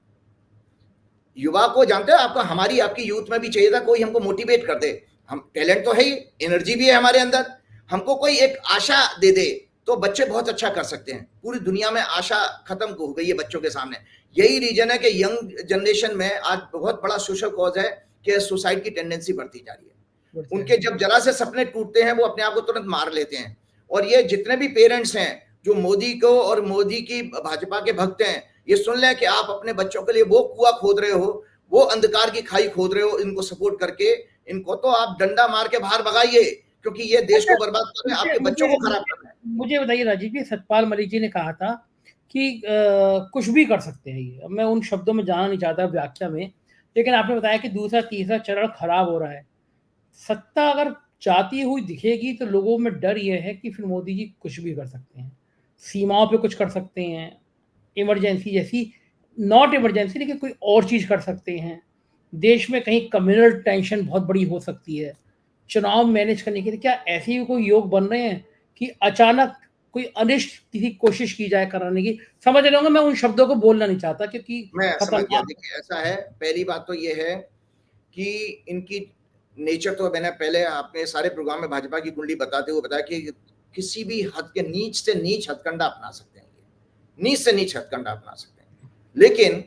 युवा को जानते हैं, आपको हमारी आपकी यूथ में भी चाहिए था कोई हमको मोटिवेट कर दे। हम टैलेंट तो है ही, एनर्जी भी है हमारे अंदर, हमको कोई एक आशा दे दे तो बच्चे बहुत अच्छा कर सकते हैं। पूरी दुनिया में आशा खत्म हो गई है बच्चों के सामने। यही रीजन है कि यंग जनरेशन में आज बहुत बड़ा सोशल कॉज है कि सुसाइड की टेंडेंसी बढ़ती जा रही है। उनके जब जरा से सपने टूटते हैं वो अपने आप को तुरंत मार लेते हैं। और ये जितने भी पेरेंट्स हैं जो मोदी को और मोदी की भाजपा के भक्त हैं, ये सुन लें कि आप अपने बच्चों के लिए वो कुआं खोद रहे हो, वो अंधकार की खाई खोद रहे हो, इनको सपोर्ट करके इनको तो आप डंडा मार के बाहर भगाइए, क्योंकि ये देश को बर्बाद कर रहे हैं, आपके बच्चों को खराब कर रहे हैं। मुझे बताइए राजीव जी, सतपाल मलिक जी ने कहा था कि कुछ भी कर सकते हैं ये। मैं उन शब्दों में जाना नहीं चाहता व्याख्या में, लेकिन आपने बताया कि दूसरा तीसरा चरण खराब हो रहा है। सत्ता अगर चाहती हुई दिखेगी तो लोगों में डर यह है कि फिर मोदी जी कुछ भी कर सकते हैं, सीमाओं पे कुछ कर सकते हैं, इमरजेंसी जैसी, नॉट इमरजेंसी लेकिन कोई और चीज कर सकते हैं, देश में कहीं कम्युनल टेंशन बहुत बड़ी हो सकती है, चुनाव मैनेज करने के लिए क्या ऐसे भी कोई योग बन रहे हैं कि अचानक कोई अनिष्ट की कोशिश की जाए कराने की। समझ रहे होंगे मैं उन शब्दों को बोलना नहीं चाहता क्योंकि मैं समझ गया। देखिए ऐसा है, पहली बात तो ये है कि इनकी नेचर तो मैंने पहले आपने सारे प्रोग्राम में भाजपा की कुंडली बताते हुए बताया कि किसी भी हद के नीच से नीच हथकंडा अपना सकते हैं, नीच से नीच हथकंडा अपना सकते हैं। लेकिन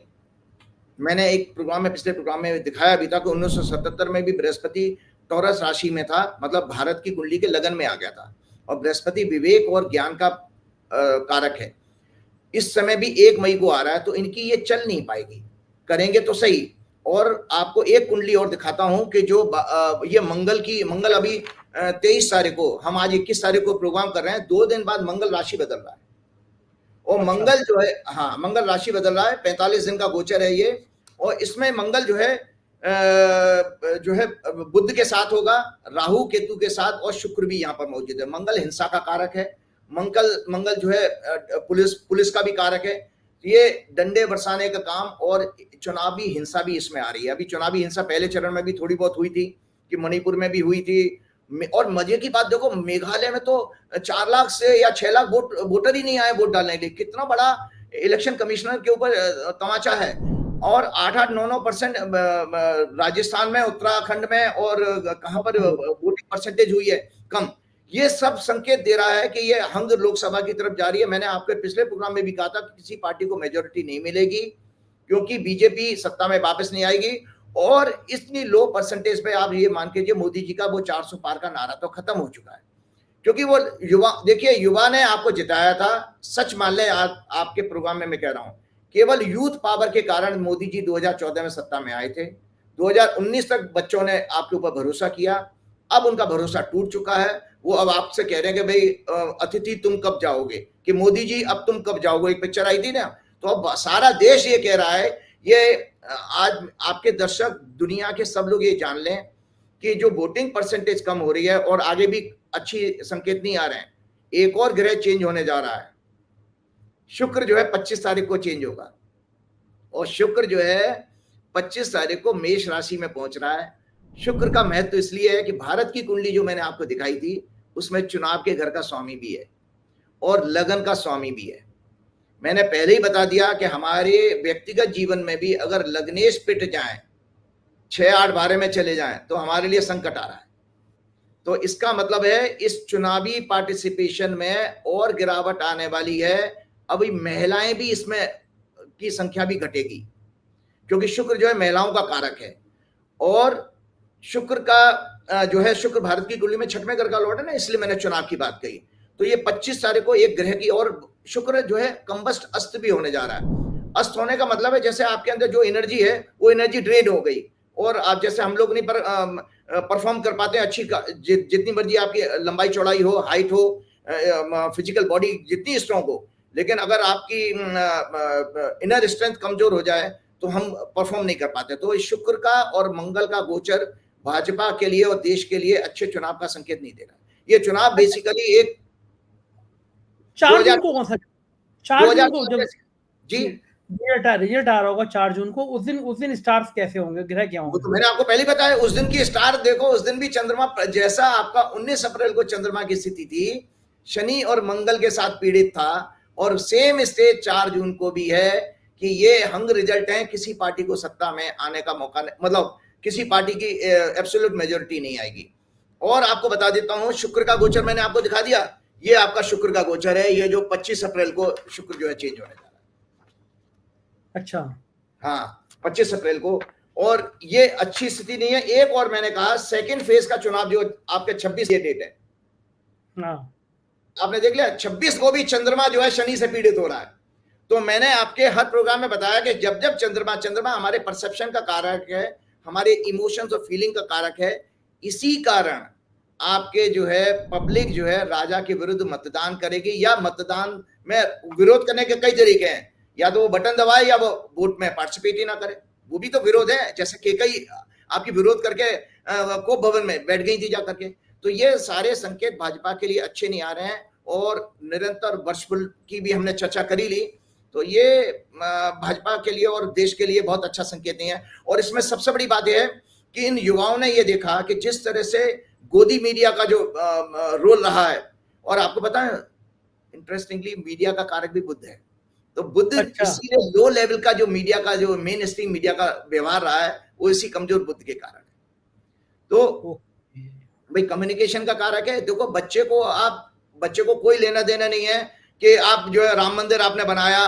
मैंने एक प्रोग्राम में, पिछले प्रोग्राम में दिखाया भी था कि 1977 में भी बृहस्पति टॉरस राशि में था, मतलब भारत की कुंडली के लगन में आ गया था। और बृहस्पति विवेक और ज्ञान का कारक है। इस समय भी 1 मई को आ रहा है, तो इनकी ये चल नहीं पाएगी, करेंगे तो सही। और आपको एक कुंडली और दिखाता हूं कि जो ये मंगल अभी 23 तारीख को, हम आज 21 तारीख को प्रोग्राम कर रहे हैं, 2 दिन बाद मंगल राशि बदल रहा है। और अच्छा। मंगल जो है, हाँ, मंगल राशि बदल रहा है, 45 दिन का गोचर है ये। और इसमें मंगल जो है बुध के साथ होगा, राहु केतु के साथ, और शुक्र भी यहाँ पर मौजूद है। मंगल हिंसा का कारक है। मंगल जो है पुलिस का भी कारक है। ये डंडे बरसाने का काम और चुनावी हिंसा भी इसमें आ रही है। अभी चुनावी हिंसा पहले चरण में भी थोड़ी बहुत हुई थी, कि मणिपुर में भी हुई थी। और मजे की बात देखो, मेघालय में तो 4 लाख से या 6 लाख वोटर ही नहीं आए वोट डालने के लिए। कितना बड़ा इलेक्शन कमिश्नर के ऊपर तमाचा है। और 8-8, 9-9% राजस्थान में, उत्तराखंड में, और कहां पर वोटिंग परसेंटेज हुई है कम। ये सब संकेत दे रहा है कि ये हंग लोकसभा की तरफ जा रही है। मैंने आपके पिछले प्रोग्राम में भी कहा था कि किसी पार्टी को मेजोरिटी नहीं मिलेगी, क्योंकि बीजेपी सत्ता में वापस नहीं आएगी। और इतनी लो परसेंटेज पे आप ये मान के मोदी जी का वो 400 पार का नारा तो खत्म हो चुका है। क्योंकि वो युवा, देखिए, युवा ने आपको जिताया था। सच मान ले, आपके प्रोग्राम में मैं कह रहा हूं, केवल यूथ पावर के कारण मोदी जी 2014 में सत्ता में आए थे। 2019 तक बच्चों ने आपके ऊपर भरोसा किया। अब उनका भरोसा टूट चुका है। वो अब आपसे कह रहे हैं कि भाई अतिथि तुम कब जाओगे, कि मोदी जी अब तुम कब जाओगे। एक पिक्चर आई थी ना, तो अब सारा देश ये कह रहा है। ये आज आपके दर्शक, दुनिया के सब लोग ये जान लें कि जो वोटिंग परसेंटेज कम हो रही है और आगे भी अच्छी संकेत नहीं आ रहे हैं। एक और ग्रह चेंज होने जा रहा है। शुक्र जो है 25 तारीख को चेंज होगा। और शुक्र जो है 25 तारीख को मेष राशि में पहुंच रहा है। शुक्र का महत्व इसलिए है कि भारत की कुंडली जो मैंने आपको दिखाई थी, उसमें चुनाव के घर का स्वामी भी है और लगन का स्वामी भी है। मैंने पहले ही बता दिया कि हमारे व्यक्तिगत जीवन में भी अगर लग्नेश पिट जाएं, 6-8-12 में चले जाएं, तो हमारे लिए संकट आ रहा है। तो इसका मतलब है इस चुनावी पार्टिसिपेशन में और गिरावट आने वाली है। अभी महिलाएं भी इसमें की संख्या भी घटेगी, क्योंकि शुक्र जो है महिलाओं का कारक है। और शुक्र का जो है, शुक्र भारत की कुंडली में 6वें घर का लॉर्ड है ना, इसलिए मैंने चुनाव की बात कही। तो ये 25 तारीख को एक ग्रह की, और शुक्र जो है कंबस्ट, अस्त भी होने जा रहा है। अस्त होने का मतलब है जैसे आपके अंदर जो एनर्जी है वो एनर्जी ड्रेन हो गई, और आप जैसे हम लोग नहीं परफॉर्म कर पाते अच्छी, जितनी मर्जी आपकी लंबाई चौड़ाई हो, हाइट हो, फिजिकल बॉडी जितनी स्ट्रांग हो, लेकिन अगर आपकी इनर स्ट्रेंथ कमजोर हो जाए तो हम परफॉर्म नहीं कर पाते। तो इस शुक्र का और मंगल का गोचर भाजपा के लिए और देश के लिए अच्छे चुनाव का संकेत नहीं दे रहा। ये चुनाव बेसिकली एक 4 जून को कौन सा, 4 जून को जब जी रिजल्ट आ रहा होगा 4 जून को, उस दिन स्टार्स कैसे होंगे, ग्रह क्या होंगे? वो तो मैंने आपको पहले बताया। उस दिन की स्टार देखो, उस दिन भी चंद्रमा, जैसा आपका 19 अप्रैल को चंद्रमा की स्थिति थी, शनि और मंगल के साथ पीड़ित था, और सेम स्टेज 4 जून को भी है कि ये हंग रिजल्ट है। किसी पार्टी को सत्ता में आने का मौका नहीं, मतलब किसी पार्टी की एब्सोल्यूट मेजोरिटी नहीं आएगी। और आपको बता देता हूं, शुक्र का गोचर मैंने आपको दिखा दिया। ये आपका शुक्र का गोचर है। ये जो 25 अप्रैल को शुक्र जो है चेंज होने जा रहा है। अच्छा, हाँ, 25 अप्रैल को। और ये अच्छी स्थिति नहीं है। एक और मैंने कहा, सेकेंड फेज का चुनाव जो आपके 26 ये डेट है, हाँ, आपने देख लिया। 26 को भी चंद्रमा जो है शनि से पीड़ित हो रहा है। तो मैंने आपके हर प्रोग्राम में बताया कि जब जब चंद्रमा हमारे परसेप्शन का कारक है, हमारे इमोशंस और फीलिंग का कारक है। इसी कारण आपके जो है पब्लिक जो है राजा के विरुद्ध मतदान करेगी, या मतदान में विरोध करने के कई तरीके हैं। या तो वो बटन दबाए, या वो वोट में पार्टिसिपेट ही ना करे, वो भी तो विरोध है। जैसे केकई आपकी विरोध करके कोप भवन में बैठ गई थी जा करके। तो ये सारे संकेत भाजपा के लिए अच्छे नहीं आ रहे हैं। और निरंतर वर्चफुल की भी हमने चर्चा करी ली, तो ये भाजपा के लिए और देश के लिए बहुत अच्छा संकेत नहीं है। और इसमें सबसे बड़ी बात यह है कि इन युवाओं ने ये देखा कि जिस तरह से गोदी मीडिया का जो रोल रहा है, और आपको पता है इंटरेस्टिंगली मीडिया का कारक भी बुध है। तो बुध, अच्छा, इसीलिए लो लेवल का जो मीडिया का, जो मेन स्ट्रीम मीडिया का व्यवहार रहा है, वो इसी कमजोर बुध के कारण है। तो भाई कम्युनिकेशन का कारक है। देखो, बच्चे को कोई लेना देना नहीं है कि आप जो है राम मंदिर आपने बनाया,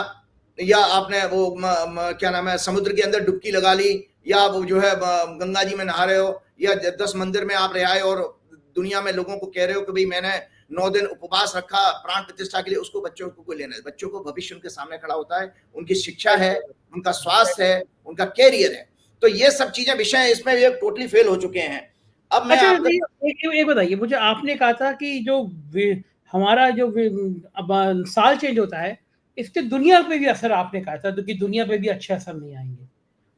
या आपने वो क्या नाम है, समुद्र के अंदर डुबकी लगा ली, या वो जो है गंगा जी में नहा रहे हो, या 10 मंदिर में आप रह आए और दुनिया में लोगों को कह रहे हो कि भाई मैंने 9 दिन उपवास रखा प्राण प्रतिष्ठा के लिए, उसको बच्चों को कोई लेना है? बच्चों को भविष्य उनके सामने खड़ा होता है, उनकी शिक्षा है, उनका स्वास्थ्य है, उनका कैरियर है। तो ये सब चीजें विषय इसमें ये टोटली फेल हो चुके हैं। अब मैं अच्छा, आपको एक बताइए मुझे, आपने कहा था कि जो हमारा जो अब साल चेंज होता है, इससे दुनिया पे भी असर, आपने कहा था कि दुनिया पे भी अच्छे असर नहीं आएंगे।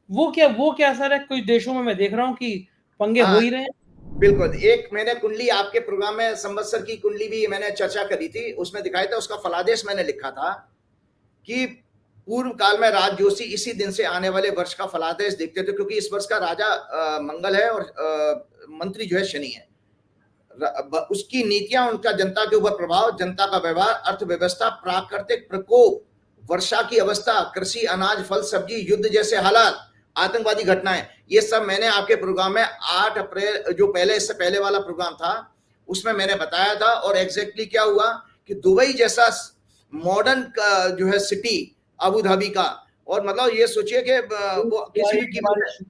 वो क्या असर है? कुछ देशों में मैं देख रहा हूँ कि पंगे हो हाँ, ही रहे हैं। बिल्कुल। एक मैंने कुंडली आपके प्रोग्राम में संवत्सर की कुंडली भी मैंने चर्चा करी थी, उसमें दिखाया था, उसका फलादेश मैंने लिखा था कि पूर्व काल में राज जोशी इसी दिन से आने वाले वर्ष का फलादेश देखते थे, क्योंकि इस वर्ष का राजा मंगल है और मंत्री जो है शनि है। उसकी नीतियां, उनका जनता के ऊपर प्रभाव, जनता का व्यवहार, अर्थव्यवस्था, प्राकृतिक प्रकोप, वर्षा की अवस्था, कृषि, अनाज, फल, सब्जी, युद्ध जैसे हालात, आतंकवादी घटनाएं, ये सब मैंने आपके प्रोग्राम में 8 अप्रैल जो पहले, इससे पहले वाला प्रोग्राम था, उसमें मैंने बताया था। और एग्जैक्टली क्या हुआ कि दुबई जैसा मॉडर्न जो है सिटी अबू धाबी का, और मतलब ये सोचिए कि वो किसी भी कीमत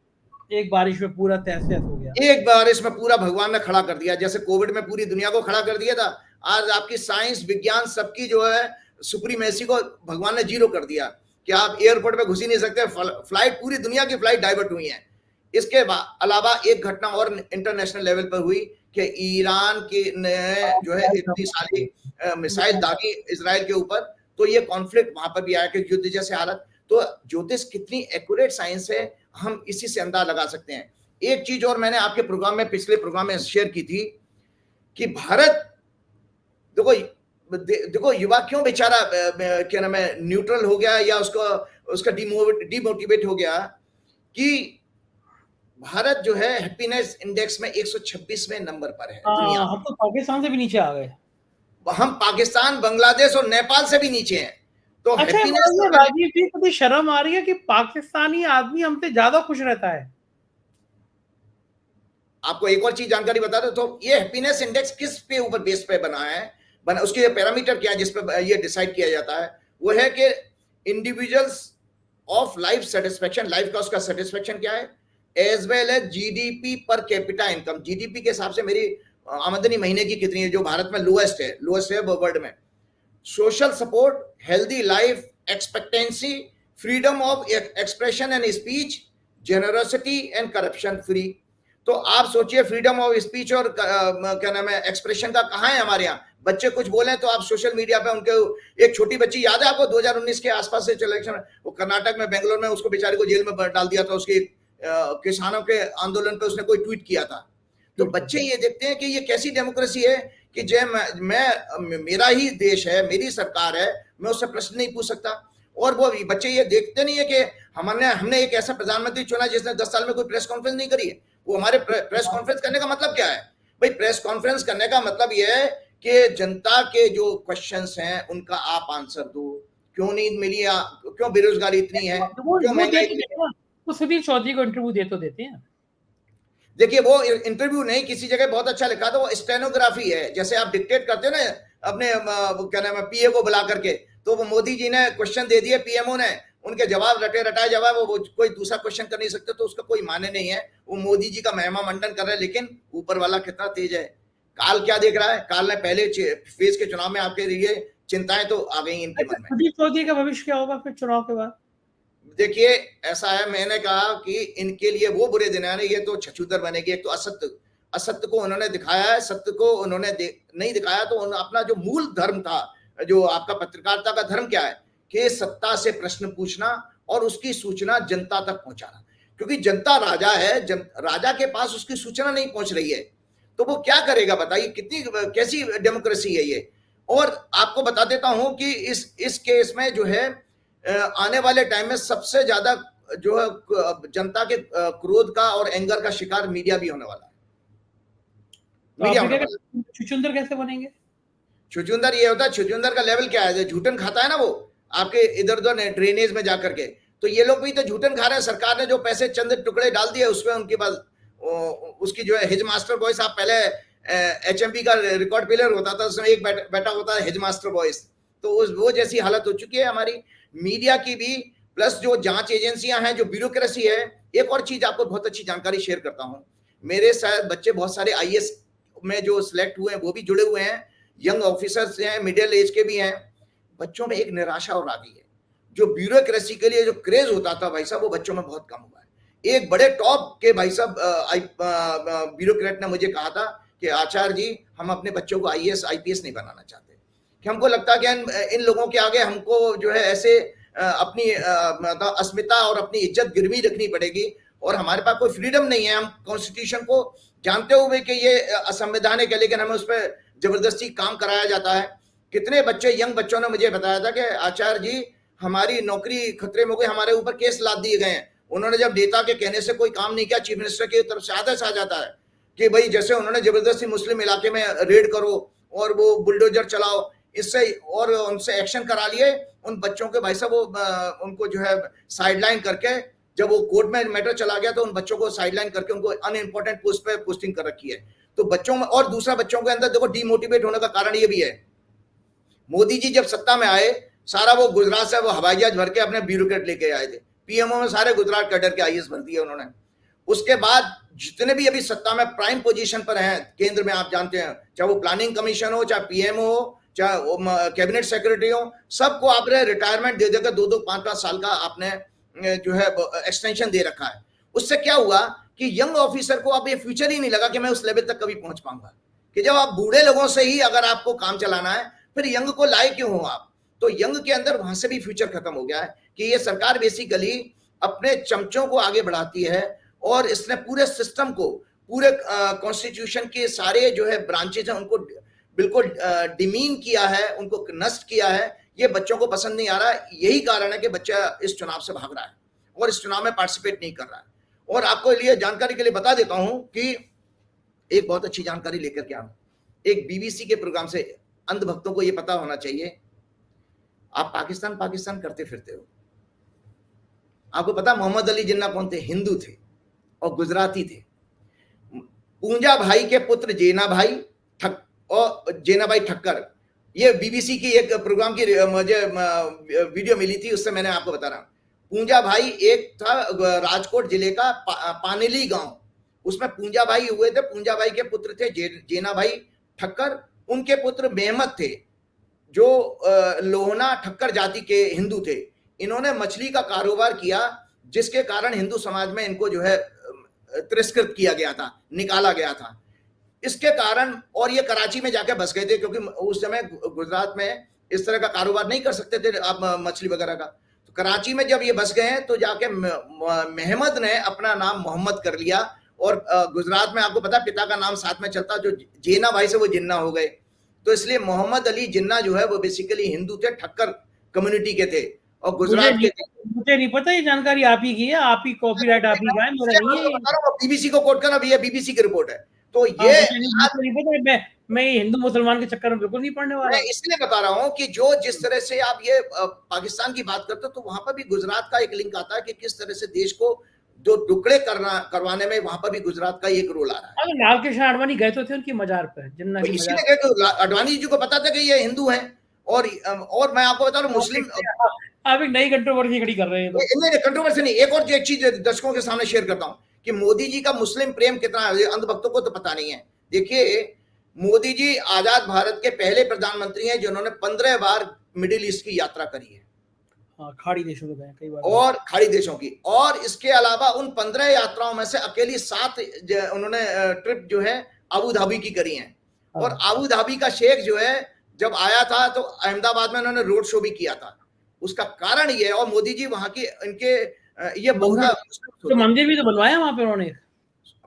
एक बारिश में पूरा तहस नहस हो गया। एक बारिश में पूरा भगवान ने खड़ा कर दिया, जैसे कोविड में पूरी दुनिया को खड़ा कर दिया था। आज आपकी साइंस, विज्ञान, सबकी जो है सुप्रीमेसी को भगवान ने जीरो कर दिया कि आप एयरपोर्ट में घुस ही नहीं सकते। फ्लाइट, पूरी दुनिया की फ्लाइट डाइवर्ट हुई है। इसके अलावा एक घटना और इंटरनेशनल लेवल पर हुई कि ईरान के ने जो है इतनी सारी मिसाइल दागी इजराइल के ऊपर, तो ये कॉन्फ्लिक्ट वहां पर भी आया कि युद्ध जैसे हालत। तो ज्योतिष कितनी एक्यूरेट साइंस है, हम इसी से अंदाजा लगा सकते हैं। एक चीज और मैंने आपके प्रोग्राम में, पिछले प्रोग्राम में शेयर की थी कि भारत, देखो युवा क्यों बेचारा क्या नाम है न्यूट्रल हो गया या उसका डिमोटिवेट हो गया कि भारत जो है हैप्पीनेस इंडेक्स में 126वें नंबर पर है दुनिया। हम तो पाकिस्तान से भी नीचे आ गए। हम पाकिस्तान, बांग्लादेश और नेपाल से भी नीचे हैं। तो अच्छा, हैप्पीनेस, राजीव जी, कभी शर्म आ रही है कि पाकिस्तानी आदमी हमसे ज्यादा खुश रहता है? आपको एक और चीज जानकारी बता दो, तो ये हैप्पीनेस इंडेक्स किस पे ऊपर बेस पे बना है, उसके पैरामीटर क्या है जिस पे ये डिसाइड किया जाता है? वो है कि individuals of life satisfaction, life का उसका सेटिस्फेक्शन क्या है, as well as GDP per capita income. GDP के हिसाब से मेरी आमदनी महीने की कितनी है, जो भारत में लोएस्ट है वर्ल्ड में। Social support, healthy life expectancy, freedom of expression and speech, generosity and corruption free. तो आप सोचिए, फ्रीडम ऑफ स्पीच और क्या नाम है एक्सप्रेशन का कहाँ है हमारे यहाँ? बच्चे कुछ बोले तो आप सोशल मीडिया पे उनके, एक छोटी बच्ची याद है आपको 2019 के आसपास से इलेक्शन, वो कर्नाटक में, बेंगलोर में, उसको बेचारे को जेल में डाल दिया था, उसके किसानों के आंदोलन पे उसने कोई ट्वीट किया था। तो बच्चे ये देखते हैं कि ये कैसी डेमोक्रेसी है कि जय मैं मेरा ही देश है, मेरी सरकार है, मैं उससे प्रश्न नहीं पूछ सकता। और वो बच्चे ये देखते नहीं है कि हमने एक ऐसा प्रधानमंत्री चुना जिसने 10 साल में कोई प्रेस कॉन्फ्रेंस नहीं करी है। वो हमारे प्रेस कॉन्फ्रेंस करने का मतलब क्या है भाई? प्रेस कॉन्फ्रेंस करने का मतलब यह है कि जनता के जो क्वेश्चंस हैं उनका आप आंसर दो। क्यों नींद मिली, क्यों बेरोजगारी इतनी है, क्यों महंगाई इतनी है? तो सुधीर चौधरी को इंटरव्यू देते हैं। देखिए, वो इंटरव्यू नहीं, किसी जगह बहुत अच्छा लिखा था, वो स्टेनोग्राफी है। जैसे आप डिक्टेट करते हो ना अपने क्या नाम है पीए को बुला करके, तो वो मोदी जी ने क्वेश्चन दे दिए, पीएमओ ने उनके जवाब रटे रटाए जवाब, वो कोई दूसरा क्वेश्चन कर नहीं सकते, तो उसका कोई माने नहीं है। वो मोदी जी का महिमा मंडन कर रहे हैं, लेकिन ऊपर वाला कितना तेज है। काल क्या देख रहा है? काल ने पहले फेज के चुनाव में आपके लिए चिंताएं तो आ गई इनके मन में। सुधीर चौधरी का भविष्य क्या होगा फिर चुनाव के बाद? देखिए, ऐसा है, मैंने कहा कि इनके लिए वो बुरे दिन है, ये तो छछूदर बनेगी। एक तो असत्य को उन्होंने दिखाया है, सत्य को उन्होंने नहीं दिखाया। तो अपना जो मूल धर्म था, जो आपका पत्रकारिता का धर्म क्या है कि सत्ता से प्रश्न पूछना और उसकी सूचना जनता तक पहुंचाना। क्योंकि जनता राजा है, राजा के पास उसकी सूचना नहीं पहुंच रही है, तो वो क्या करेगा बताइए? कितनी कैसी डेमोक्रेसी है ये। और आपको बता देता हूं कि इस केस में जो है आने वाले टाइम में सबसे ज्यादा जो है जनता के क्रोध का और एंगर का शिकार मीडिया भी होने वाला है। छुचुंदर कैसे बनेंगे? छुचुंदर ये होता है, छुचुंदर का लेवल क्या है? झूठन खाता है ना वो आपके इधर उधर ड्रेनेज में जाकर के, तो ये लोग भी तो झूठन खा रहे हैं। सरकार ने जो पैसे चंद टुकड़े डाल दिए उसमें उनके पास उसकी जो है हेज मास्टर बॉयस, आप पहले HMP का रिकॉर्ड प्लेयर होता था, उसमें एक बेटा होता है हेज मास्टर बॉयस। तो वो जैसी हालत हो चुकी है हमारी मीडिया की भी, प्लस जो जांच एजेंसियां हैं, जो ब्यूरोक्रेसी है। एक और चीज आपको बहुत अच्छी जानकारी शेयर करता हूं मेरे शायद बच्चे बहुत सारे आईएएस में जो सिलेक्ट हुए हैं वो भी जुड़े हुए हैं, यंग ऑफिसर्स हैं, मिडिल एज के भी हैं। बच्चों में एक निराशा और आ गई है। जो ब्यूरोक्रेसी के लिए जो क्रेज होता था भाई साहब, वो बच्चों में बहुत कम हुआ है। एक बड़े टॉप के भाई साहब ब्यूरोक्रेट ने मुझे कहा था कि आचार्य जी, हम अपने बच्चों को आईएएस आईपीएस नहीं बनाना चाहते, कि हमको लगता है कि इन लोगों के आगे हमको जो है ऐसे अपनी अस्मिता और अपनी इज्जत गिरवी रखनी पड़ेगी, और हमारे पास कोई फ्रीडम नहीं है। हम कॉन्स्टिट्यूशन को जानते हुए कि ये असंवैधानिक है, लेकिन हमें उस पर जबरदस्ती काम कराया जाता है। कितने बच्चे, यंग बच्चों ने मुझे बताया था कि आचार्य जी, हमारी नौकरी खतरे में हो गई, हमारे ऊपर केस लाद दिए गए हैं। उन्होंने जब नेता के कहने से कोई काम नहीं किया, चीफ मिनिस्टर की तरफ से आदेश आ जाता है कि भाई जैसे उन्होंने जबरदस्ती मुस्लिम इलाके में रेड करो और वो बुलडोजर चलाओ, इससे और उनसे एक्शन करा लिए। उन बच्चों के भाई साहब वो उनको जो है साइडलाइन करके, जब वो कोर्ट में मैटर चला गया तो उन बच्चों को साइडलाइन करके उनको अनइम्पोर्टेंट पोस्ट पे पोस्टिंग कर रखी है। तो बच्चों में, और दूसरा बच्चों के अंदर देखो डीमोटिवेट होने का कारण ये भी है, मोदी जी जब सत्ता में आए, सारा वो गुजरात से वो हवाई जहाज भर के अपने ब्यूरोक्रेट लेके आए थे, पीएमओ में सारे गुजरात कैडर के आईएएस भर दिए उन्होंने। उसके बाद जितने भी अभी सत्ता में प्राइम पोजीशन पर हैं केंद्र में, आप जानते हैं, चाहे वो प्लानिंग कमीशन हो, चाहे पीएमओ हो, चाहे वो कैबिनेट सेक्रेटरी हो, सबको आपने रिटायरमेंट दे देकर 2-2, 5-5 साल का आपने जो है एक्सटेंशन दे रखा है। उससे क्या हुआ कि यंग ऑफिसर को अब ये फ्यूचर ही नहीं लगा कि मैं उस लेवल तक कभी पहुंच पाऊंगा, कि जब आप बूढ़े लोगों से ही अगर आपको काम चलाना है, फिर यंग को लाए क्यों हो आप? तो यंग के अंदर वहां से भी फ्यूचर खत्म हो गया है कि ये सरकार बेसिकली अपने चमचों को आगे बढ़ाती है, और इसने पूरे सिस्टम को, पूरे कॉन्स्टिट्यूशन के सारे जो है ब्रांचेज हैं उनको बिल्कुल डिमीन किया है, उनको नष्ट किया है। ये बच्चों को पसंद नहीं आ रहा है। यही कारण है कि बच्चा इस चुनाव से भाग रहा है और इस चुनाव में पार्टिसिपेट नहीं कर रहा है। और आपको लिए जानकारी के लिए बता देता हूं कि एक बहुत अच्छी जानकारी लेकर के आऊं, एक बीबीसी के प्रोग्राम से। अंधभक्तों को यह पता होना चाहिए, आप पाकिस्तान पाकिस्तान करते फिरते हो। आपको पता मोहम्मद अली जिन्ना कौन थे? हिंदू थे और गुजराती थे। पूंजा भाई के पुत्र जेना भाई और जेना भाई ठक्कर, ये बीबीसी की एक प्रोग्राम की मुझे वीडियो मिली थी, उससे मैंने आपको बता रहा हूं। पूंजा भाई एक था राजकोट जिले का पानेली गांव, उसमें पूंजा भाई हुए थे। पूंजा भाई के पुत्र थे जेना भाई ठक्कर, उनके पुत्र मेहमद थे जो लोहना ठक्कर जाति के हिंदू थे। इन्होंने मछली का कारोबार किया, जिसके कारण हिंदू समाज में इनको जो है तिरस्कृत किया गया था, निकाला गया था। इसके कारण, और ये कराची में जाके बस गए थे, क्योंकि उस समय गुजरात में इस तरह का कारोबार नहीं कर सकते थे आप मछली वगैरह का। तो कराची में जब ये बस गए हैं तो जाके मेहमद ने अपना नाम मोहम्मद कर लिया, और गुजरात में आपको पता पिता का नाम साथ में चलता, जो जेना भाई से वो जिन्ना हो गए। तो इसलिए मोहम्मद अली जिन्ना जो है वो बेसिकली हिंदू थे, ठक्कर कम्युनिटी के थे और गुजरात के थे। मुझे नहीं पता, ये जानकारी आप ही की है, आप ही कॉपीराइट आप ही का है, मेरा नहीं है। बीबीसी को कोट करना, ये बीबीसी की रिपोर्ट है। तो ये नहीं पता, मैं हिंदू मुसलमान के चक्कर में बिल्कुल नहीं पढ़ने वाला। मैं इसलिए बता रहा हूं कि जो जिस तरह से आप ये पाकिस्तान की बात करते हो, तो वहां पर भी गुजरात का एक लिंक आता है कि किस तरह से देश को जो टुकड़े करवाने में वहां पर भी गुजरात का एक रोल आ रहा है। लाल कृष्ण आडवाणी गए तो थे उनकी मजार पर, जिन्ना की इसीलिए गए तो आडवाणी जी को पता था कि ये हिंदू हैं। और मैं आपको बता रहा हूँ, मुस्लिम, आप एक नई कंट्रोवर्सी खड़ी कर रहे हैं। नहीं, कंट्रोवर्सी नहीं। एक और एक चीज दर्शकों के सामने शेयर करता हूं कि मोदी जी का मुस्लिम प्रेम कितना है, अंधभक्तों को तो पता नहीं है। देखिए, मोदी जी आजाद भारत के पहले प्रधानमंत्री हैं जिन्होंने 15 बार मिडिल ईस्ट की यात्रा करी है। खाड़ी देशों में गए कई बार, और खाड़ी देशों की। और इसके अलावा उन 15 यात्राओं में से अकेली 7 उन्होंने ट्रिप जो है अबू धाबी की करी है। और अबू धाबी का शेख जो है जब आया था तो अहमदाबाद में उन्होंने रोड शो भी किया था। उसका कारण ये, और मोदी जी वहां की इनके ये बोहरा तो मंदिर भी तो बनवाया वहां पे उन्होंने,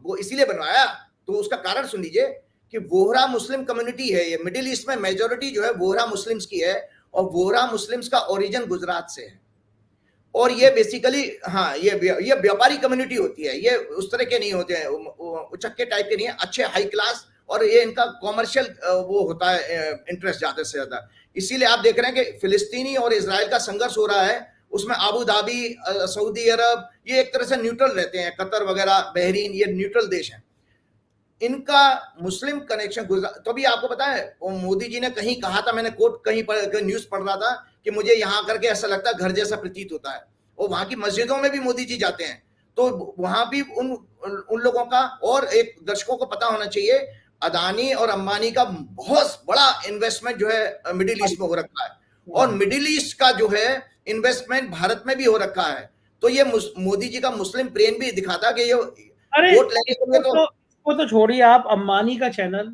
वो इसीलिए बनवाया। तो उसका कारण सुन लीजिए कि वोहरा मुस्लिम कम्युनिटी है, ये मिडिल ईस्ट में मेजोरिटी जो है वोहरा मुस्लिम्स की है, और वोहरा मुस्लिम्स का ओरिजिन गुजरात से है। और ये बेसिकली, हाँ, ये व्यापारी कम्युनिटी होती है, ये उस तरह के नहीं होते हैं, उचक्के टाइप के नहीं है, अच्छे हाई क्लास, और ये इनका कॉमर्शियल वो होता है इंटरेस्ट ज्यादा से ज्यादा। इसीलिए आप देख रहे हैं कि फिलिस्तीनी और इजराइल का संघर्ष हो रहा है, उसमें अबू धाबी, सऊदी अरब, ये एक तरह से न्यूट्रल रहते हैं, कतर वगैरह, बहरीन, ये न्यूट्रल देश हैं। इनका मुस्लिम कनेक्शन गुजरात, तो भी आपको पता है मोदी जी ने कहीं कहा था, मैंने कोट कहीं पर न्यूज पढ़ रहा था कि मुझे यहाँ करके ऐसा लगता है घर जैसा प्रतीत होता है। और वहां की मस्जिदों में भी मोदी जी जाते हैं तो वहां भी उन उन लोगों का, और एक दर्शकों को पता होना चाहिए, अदानी और अंबानी का बहुत बड़ा इन्वेस्टमेंट जो है मिडिल ईस्ट में हो रखा है, और मिडिल ईस्ट का जो है इन्वेस्टमेंट भारत में भी हो रखा है। तो ये मोदी जी का मुस्लिम प्रेम भी दिखाता कि ये अरे वोट लेने के लिए इसको तो छोड़िए, आप अंबानी का चैनल,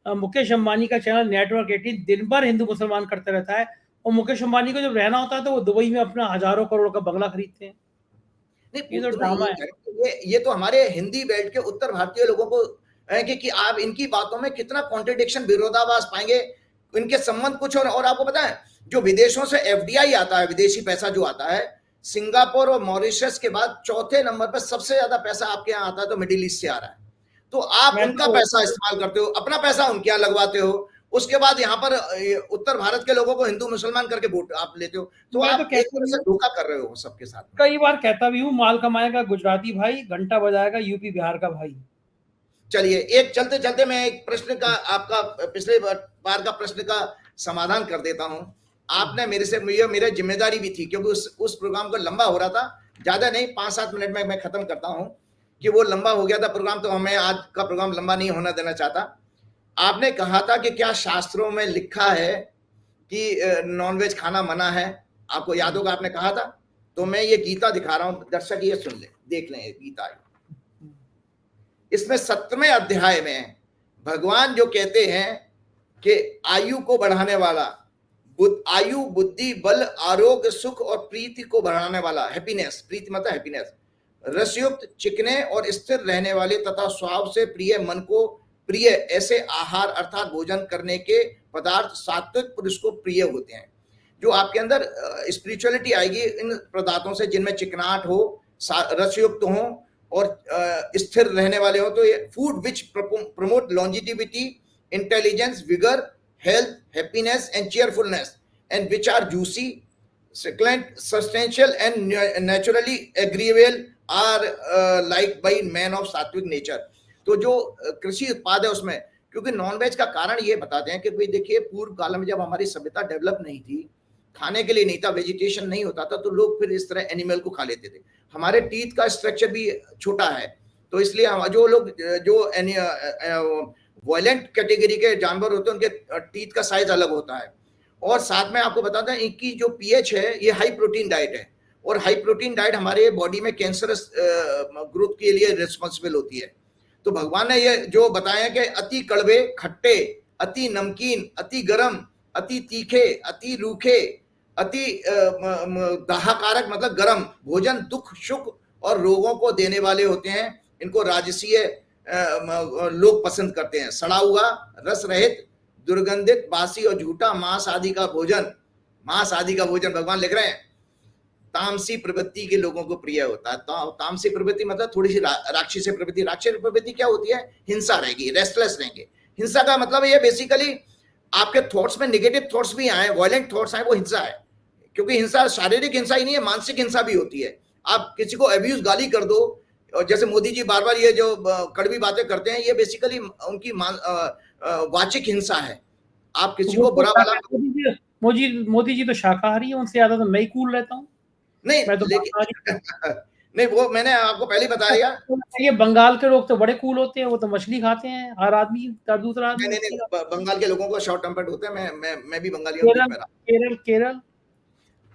मुकेश अंबानी का चैनल नेटवर्क 18 दिन भर हिंदू मुसलमान करते रहता है, और मुकेश अंबानी को जब रहना होता है तो वो दुबई में अपना हजारों करोड़ का बंगला खरीदते हैं। नहीं, ये तो ड्रामा है। ये तो हमारे हिंदी बेल्ट के उत्तर भारतीय लोगों को है कि आप इनकी बातों में कितना कॉन्ट्रडिक्शन, विरोधाभास पाएंगे। इनके संबंध कुछ और आपको पता है, जो विदेशों से एफडीआई आता है, विदेशी पैसा जो आता है, सिंगापुर और मॉरिशस के बाद चौथे नंबर पर सबसे ज्यादा पैसा आपके यहाँ आता है, तो मिडिल ईस्ट से आ रहा है। तो आप उनका पैसा इस्तेमाल करते हो, अपना पैसा उनके यहाँ लगवाते हो, उसके बाद यहाँ पर उत्तर भारत के लोगों को हिंदू मुसलमान करके वोट आप लेते हो। तो आप एक तरह से धोखा कर रहे हो सबके साथ। कई बार कहता भी हूँ, माल कमाएगा गुजराती भाई, घंटा बजाएगा यूपी बिहार का भाई। चलिए, एक चलते चलते मैं एक प्रश्न का, आपका पिछले बार का प्रश्न का समाधान कर देता हूं। आपने मेरे से, मेरी जिम्मेदारी भी थी, क्योंकि उस प्रोग्राम को लंबा हो रहा था, ज्यादा नहीं 5-7 मिनट में मैं खत्म करता हूं, कि वो लंबा हो गया था प्रोग्राम, तो मैं आज का प्रोग्राम लंबा नहीं होना देना चाहता। आपने कहा था कि क्या शास्त्रों में लिखा है कि नॉनवेज खाना मना है, आपको याद होगा आपने कहा था। तो मैं ये गीता दिखा रहा हूं, दर्शक ये सुन ले, देख लें गीता। इसमें 7वें अध्याय में भगवान जो कहते हैं कि आयु को बढ़ाने वाला, आयु, बुद्धि, बल, आरोग्य, सुख और प्रीति को बढ़ाने वाला, हैप्पीनेस, प्रीति मतलब हैप्पीनेस, रसयुक्त, चिकने और स्थिर रहने वाले तथा स्वाव से प्रिय, मन को प्रिय ऐसे आहार अर्थात भोजन करने के पदार्थ सात्विक पुरुष को प्रिय होते हैं। जो आपके अंदर स्पिरिचुअलिटी आएगी इन पदार्थों से, जिनमें चिकनाहट हो, रसयुक्त हो और स्थिर रहने वाले हो। तो ये food which promote longevity, intelligence, vigour, health, happiness and cheerfulness, and which are juicy, succulent, substantial and naturally agreeable are liked by men of सात्विक नेचर। तो जो कृषि उत्पाद है उसमें, क्योंकि नॉनवेज का कारण ये बताते हैं कि भाई देखिए, पूर्व काल में जब हमारी सभ्यता डेवलप नहीं थी, खाने के लिए नहीं था, वेजिटेशन नहीं होता था, तो लोग फिर इस तरह एनिमल को खा लेते थे। हमारे टीथ का स्ट्रक्चर भी छोटा है, तो इसलिए हम जो लोग जो वायलेंट कैटेगरी के जानवर होते हैं, उनके टीथ का साइज अलग होता है। और साथ में आपको बताते हैं, इनकी जो पीएच है ये हाई प्रोटीन डाइट है, और हाई प्रोटीन डाइट हमारे बॉडी में कैंसरस ग्रोथ के लिए रिस्पॉन्सिबल होती है। तो भगवान ने ये जो बताया कि अति कड़वे, खट्टे, अति नमकीन, अति गर्म, अति तीखे, अति रूखे, अति दाहकारक मतलब गर्म भोजन दुख, सुख और रोगों को देने वाले होते हैं। इनको राजसीय लोग पसंद करते हैं। सड़ा हुआ, रस रहित, दुर्गंधित, बासी और झूठा मांस आदि का भोजन, मांस आदि का भोजन भगवान लिख रहे हैं तामसी प्रवृत्ति के लोगों को प्रिय होता है। तामसी प्रवृत्ति मतलब थोड़ी सी राक्षसी प्रवृत्ति। राक्षसी प्रवृत्ति क्या होती है? हिंसा रहेगी, रेस्टलेस रहेंगे। हिंसा का मतलब ये बेसिकली आपके थॉट्स में नेगेटिव थॉट्स भी आए, वायलेंट थॉट्स आए, वो हिंसा है। क्योंकि हिंसा शारीरिक हिंसा ही नहीं है, मानसिक हिंसा भी होती है। आप किसी को अब्यूज गाली कर दो, और जैसे मोदी जी बार बार ये जो कड़वी बातें करते हैं, ये बेसिकली उनकी वाचिक हिंसा है। आप किसी को बुरा भला, मोदी जी तो शाकाहारी है, उनसे ज्यादा तो मैं ही कूल रहता हूँ। नहीं मैं तो नहीं, वो मैंने आपको पहले ही बताया। ये बंगाल के लोग तो बड़े कूल होते हैं, वो तो मछली खाते हैं, हर आदमी, दूसरा आदमी। नहीं, बंगाल के लोगों को शॉर्ट टेम्पर्ड होते हैं। मैं भी बंगाली हूँ। केरल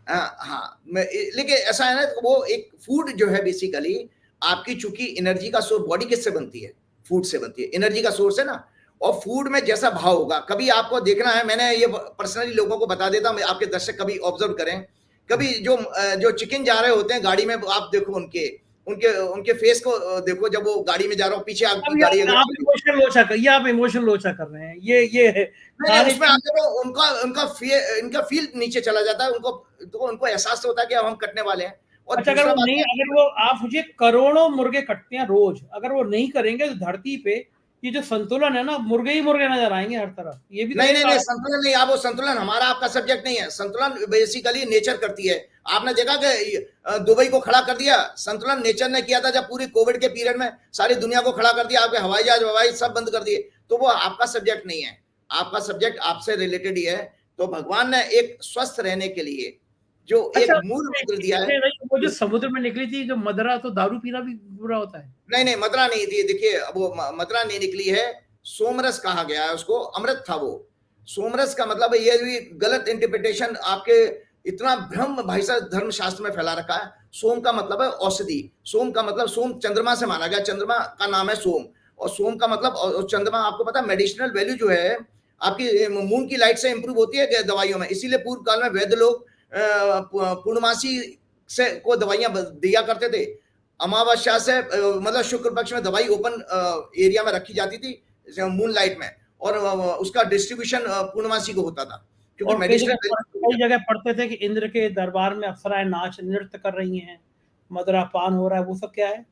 हाँ, लेकिन ऐसा है ना, वो एक फूड जो है बेसिकली आपकी, चूंकि एनर्जी का सोर्स बॉडी किससे बनती है? फूड से बनती है, एनर्जी का सोर्स है ना। और फूड में जैसा भाव होगा, कभी आपको देखना है, मैंने ये पर्सनली लोगों को बता देता हूँ, आपके दर्शक कभी ऑब्जर्व करें, कभी जो चिकन जा रहे होते हैं गाड़ी में, आप देखो उनके फेस को देखो, जब वो गाड़ी में जा रहा हो, पीछे आपकी गाड़ी, आप इमोशनल लोचा कर रहे हैं, ये है उसमें आप देखो इनका फील नीचे चला जाता है, उनको एहसास होता है कि अब हम कटने वाले हैं। और अच्छा, अगर वो आप मुझे करोड़ों मुर्गे कटते हैं रोज, अगर वो नहीं करेंगे तो धरती पे ये जो संतुलन है ना, मुर्गे ही मुर्गे नजर आएंगे हर तरफ। ये भी नहीं, संतुलन नहीं। आप वो संतुलन हमारा आपका सब्जेक्ट नहीं है। संतुलन बेसिकली नेचर करती है। आपने देखा कि दुबई को खड़ा कर दिया, संतुलन नेचर ने किया था। जब पूरी कोविड के पीरियड में सारी दुनिया को खड़ा कर दिया, आपके हवाई जहाज सब बंद कर दिए, तो वो आपका सब्जेक्ट नहीं है। आपका सब्जेक्ट आपसे रिलेटेड ही है। तो भगवान ने एक स्वस्थ रहने के लिए जो एक अच्छा, मूल मंत्र दिया है। वो जो समुद्र में निकली थी जो मदरा, तो दारू पीना भी बुरा होता है? नहीं नहीं, मदरा नहीं थी, देखिए वो मदरा नहीं निकली है, सोमरस कहा गया है उसको, अमृत था वो। सोमरस का मतलब ये भी गलत इंटरप्रिटेशन आपके, इतना भ्रम भाई साहब धर्मशास्त्र में फैला रखा है। सोम का मतलब है औषधि, सोम का मतलब, सोम चंद्रमा से माना गया, चंद्रमा का नाम है सोम, और सोम का मतलब, और चंद्रमा आपको पता है मेडिसिनल वैल्यू जो है आपकी मून की लाइट से इंप्रूव होती है दवाइयों में, इसीलिए पूर्व काल में वैद्य लोग पूर्णमासी से को दवाइयां दिया करते थे। अमावस्या से मतलब शुक्ल पक्ष में दवाई ओपन एरिया में रखी जाती थी मून लाइट में, और उसका डिस्ट्रीब्यूशन पूर्णमासी को होता था, क्योंकि और मेडिसिनल कई जगह पढ़ते थे कि इंद्र के दरबार में अप्सराएं नाच नृत्य कर रही हैं, मदरा पान हो रहा है, वो सब क्या है?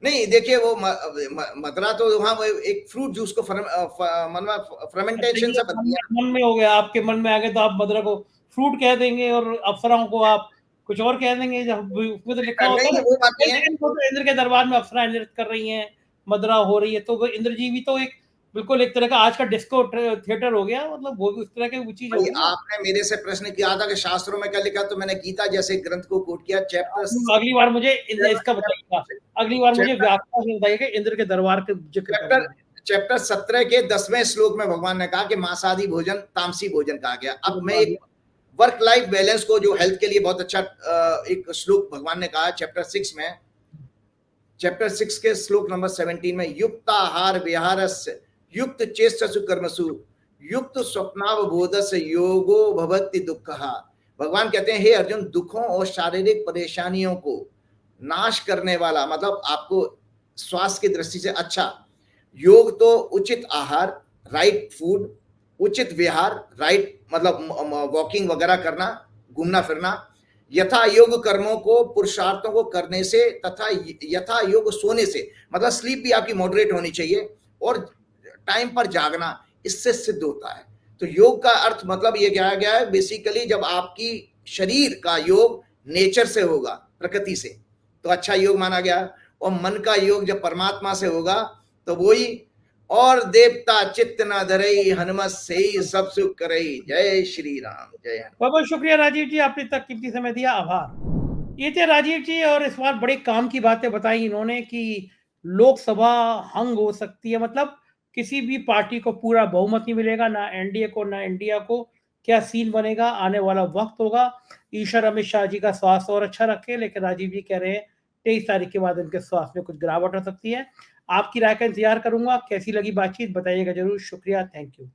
नहीं देखिए, वो मदरा तो वहाँ एक फ्रूट जूस को फर्मेंटेशन से बनती है। मन में हो गया, आपके मन में आ गया तो आप मदरा को फ्रूट कह देंगे और अप्सराओं को आप कुछ और कह देंगे। जब उसमें तो लिखा होता है नहीं ना, वो बात नहीं है। इंद्र के दरबार में अप्सराएं नृत्य कर रही हैं, मदरा हो रही है, तो वो इंद्र जी भी तो एक बिल्कुल एक तरह का आज का डिस्को थिएटर हो गया, मतलब वो भी उस तरह की चीज होगी ना। आपने मेरे से प्रश्न किया था कि शास्त्रों में क्या लिखा, तो मैंने गीता जैसे ग्रंथ को कोट किया, अगली बार मुझे इसका बताइएगा, अगली बार मुझे व्याख्या से बताइएगा इंद्र के दरबार के जिक्र करेंगे। चैप्टर 17 के 10वें श्लोक में भगवान ने कहा कि मांसाहारी भोजन तामसी भोजन कहा गया। अब मैं एक वर्क लाइफ बैलेंस को, जो हेल्थ के लिए बहुत अच्छा एक श्लोक भगवान ने कहा चैप्टर 6 में, चैप्टर 6 के श्लोक नंबर 17 में, युक्ताहार विहारस्य युक्त चेष्टसु कर्मसु युक्त स्वप्नावबोधस्य योगो भवति दुःखः। भगवान कहते हैं, हे अर्जुन, दुखों और शारीरिक परेशानियों को नाश करने वाला, मतलब आपको स्वास्थ्य की दृष्टि से अच्छा योग, तो उचित आहार, राइट फूड, उचित विहार, राइट मतलब वॉकिंग वगैरह करना, घूमना फिरना, यथा योग कर्मों को पुरुषार्थों को करने से, तथा यथा योग सोने से, मतलब स्लीप भी आपकी मॉडरेट होनी चाहिए, और टाइम पर जागना, इससे सिद्ध होता है। तो योग का अर्थ मतलब ये क्या गया है, बेसिकली जब आपकी शरीर का योग नेचर से होगा, प्रकृति से, तो अच्छा योग माना गया, और मन का योग जब परमात्मा से होगा तो वही, और देवता चित्त न धरई हनुमत से ही सब सुख करई। जय श्री राम, जय हनुमान। बहुत बहुत शुक्रिया राजीव जी, आपने तक कीमती समय दिया, आभार। ये थे राजीव जी, और इस बार बड़े काम की बातें बताई इन्होंने कि लोकसभा हंग हो सकती है, मतलब किसी भी पार्टी को पूरा बहुमत नहीं मिलेगा, ना एनडीए को ना इंडिया को। क्या सीन बनेगा, आने वाला वक्त होगा। ईश्वर अमित शाह जी का स्वास्थ्य और अच्छा रखे, लेकिन राजीव जी कह रहे हैं 23 तारीख के बाद उनके स्वास्थ्य में कुछ गिरावट हो सकती है। आपकी राय का इंतजार करूंगा। कैसी लगी बातचीत बताइएगा जरूर। शुक्रिया, थैंक यू।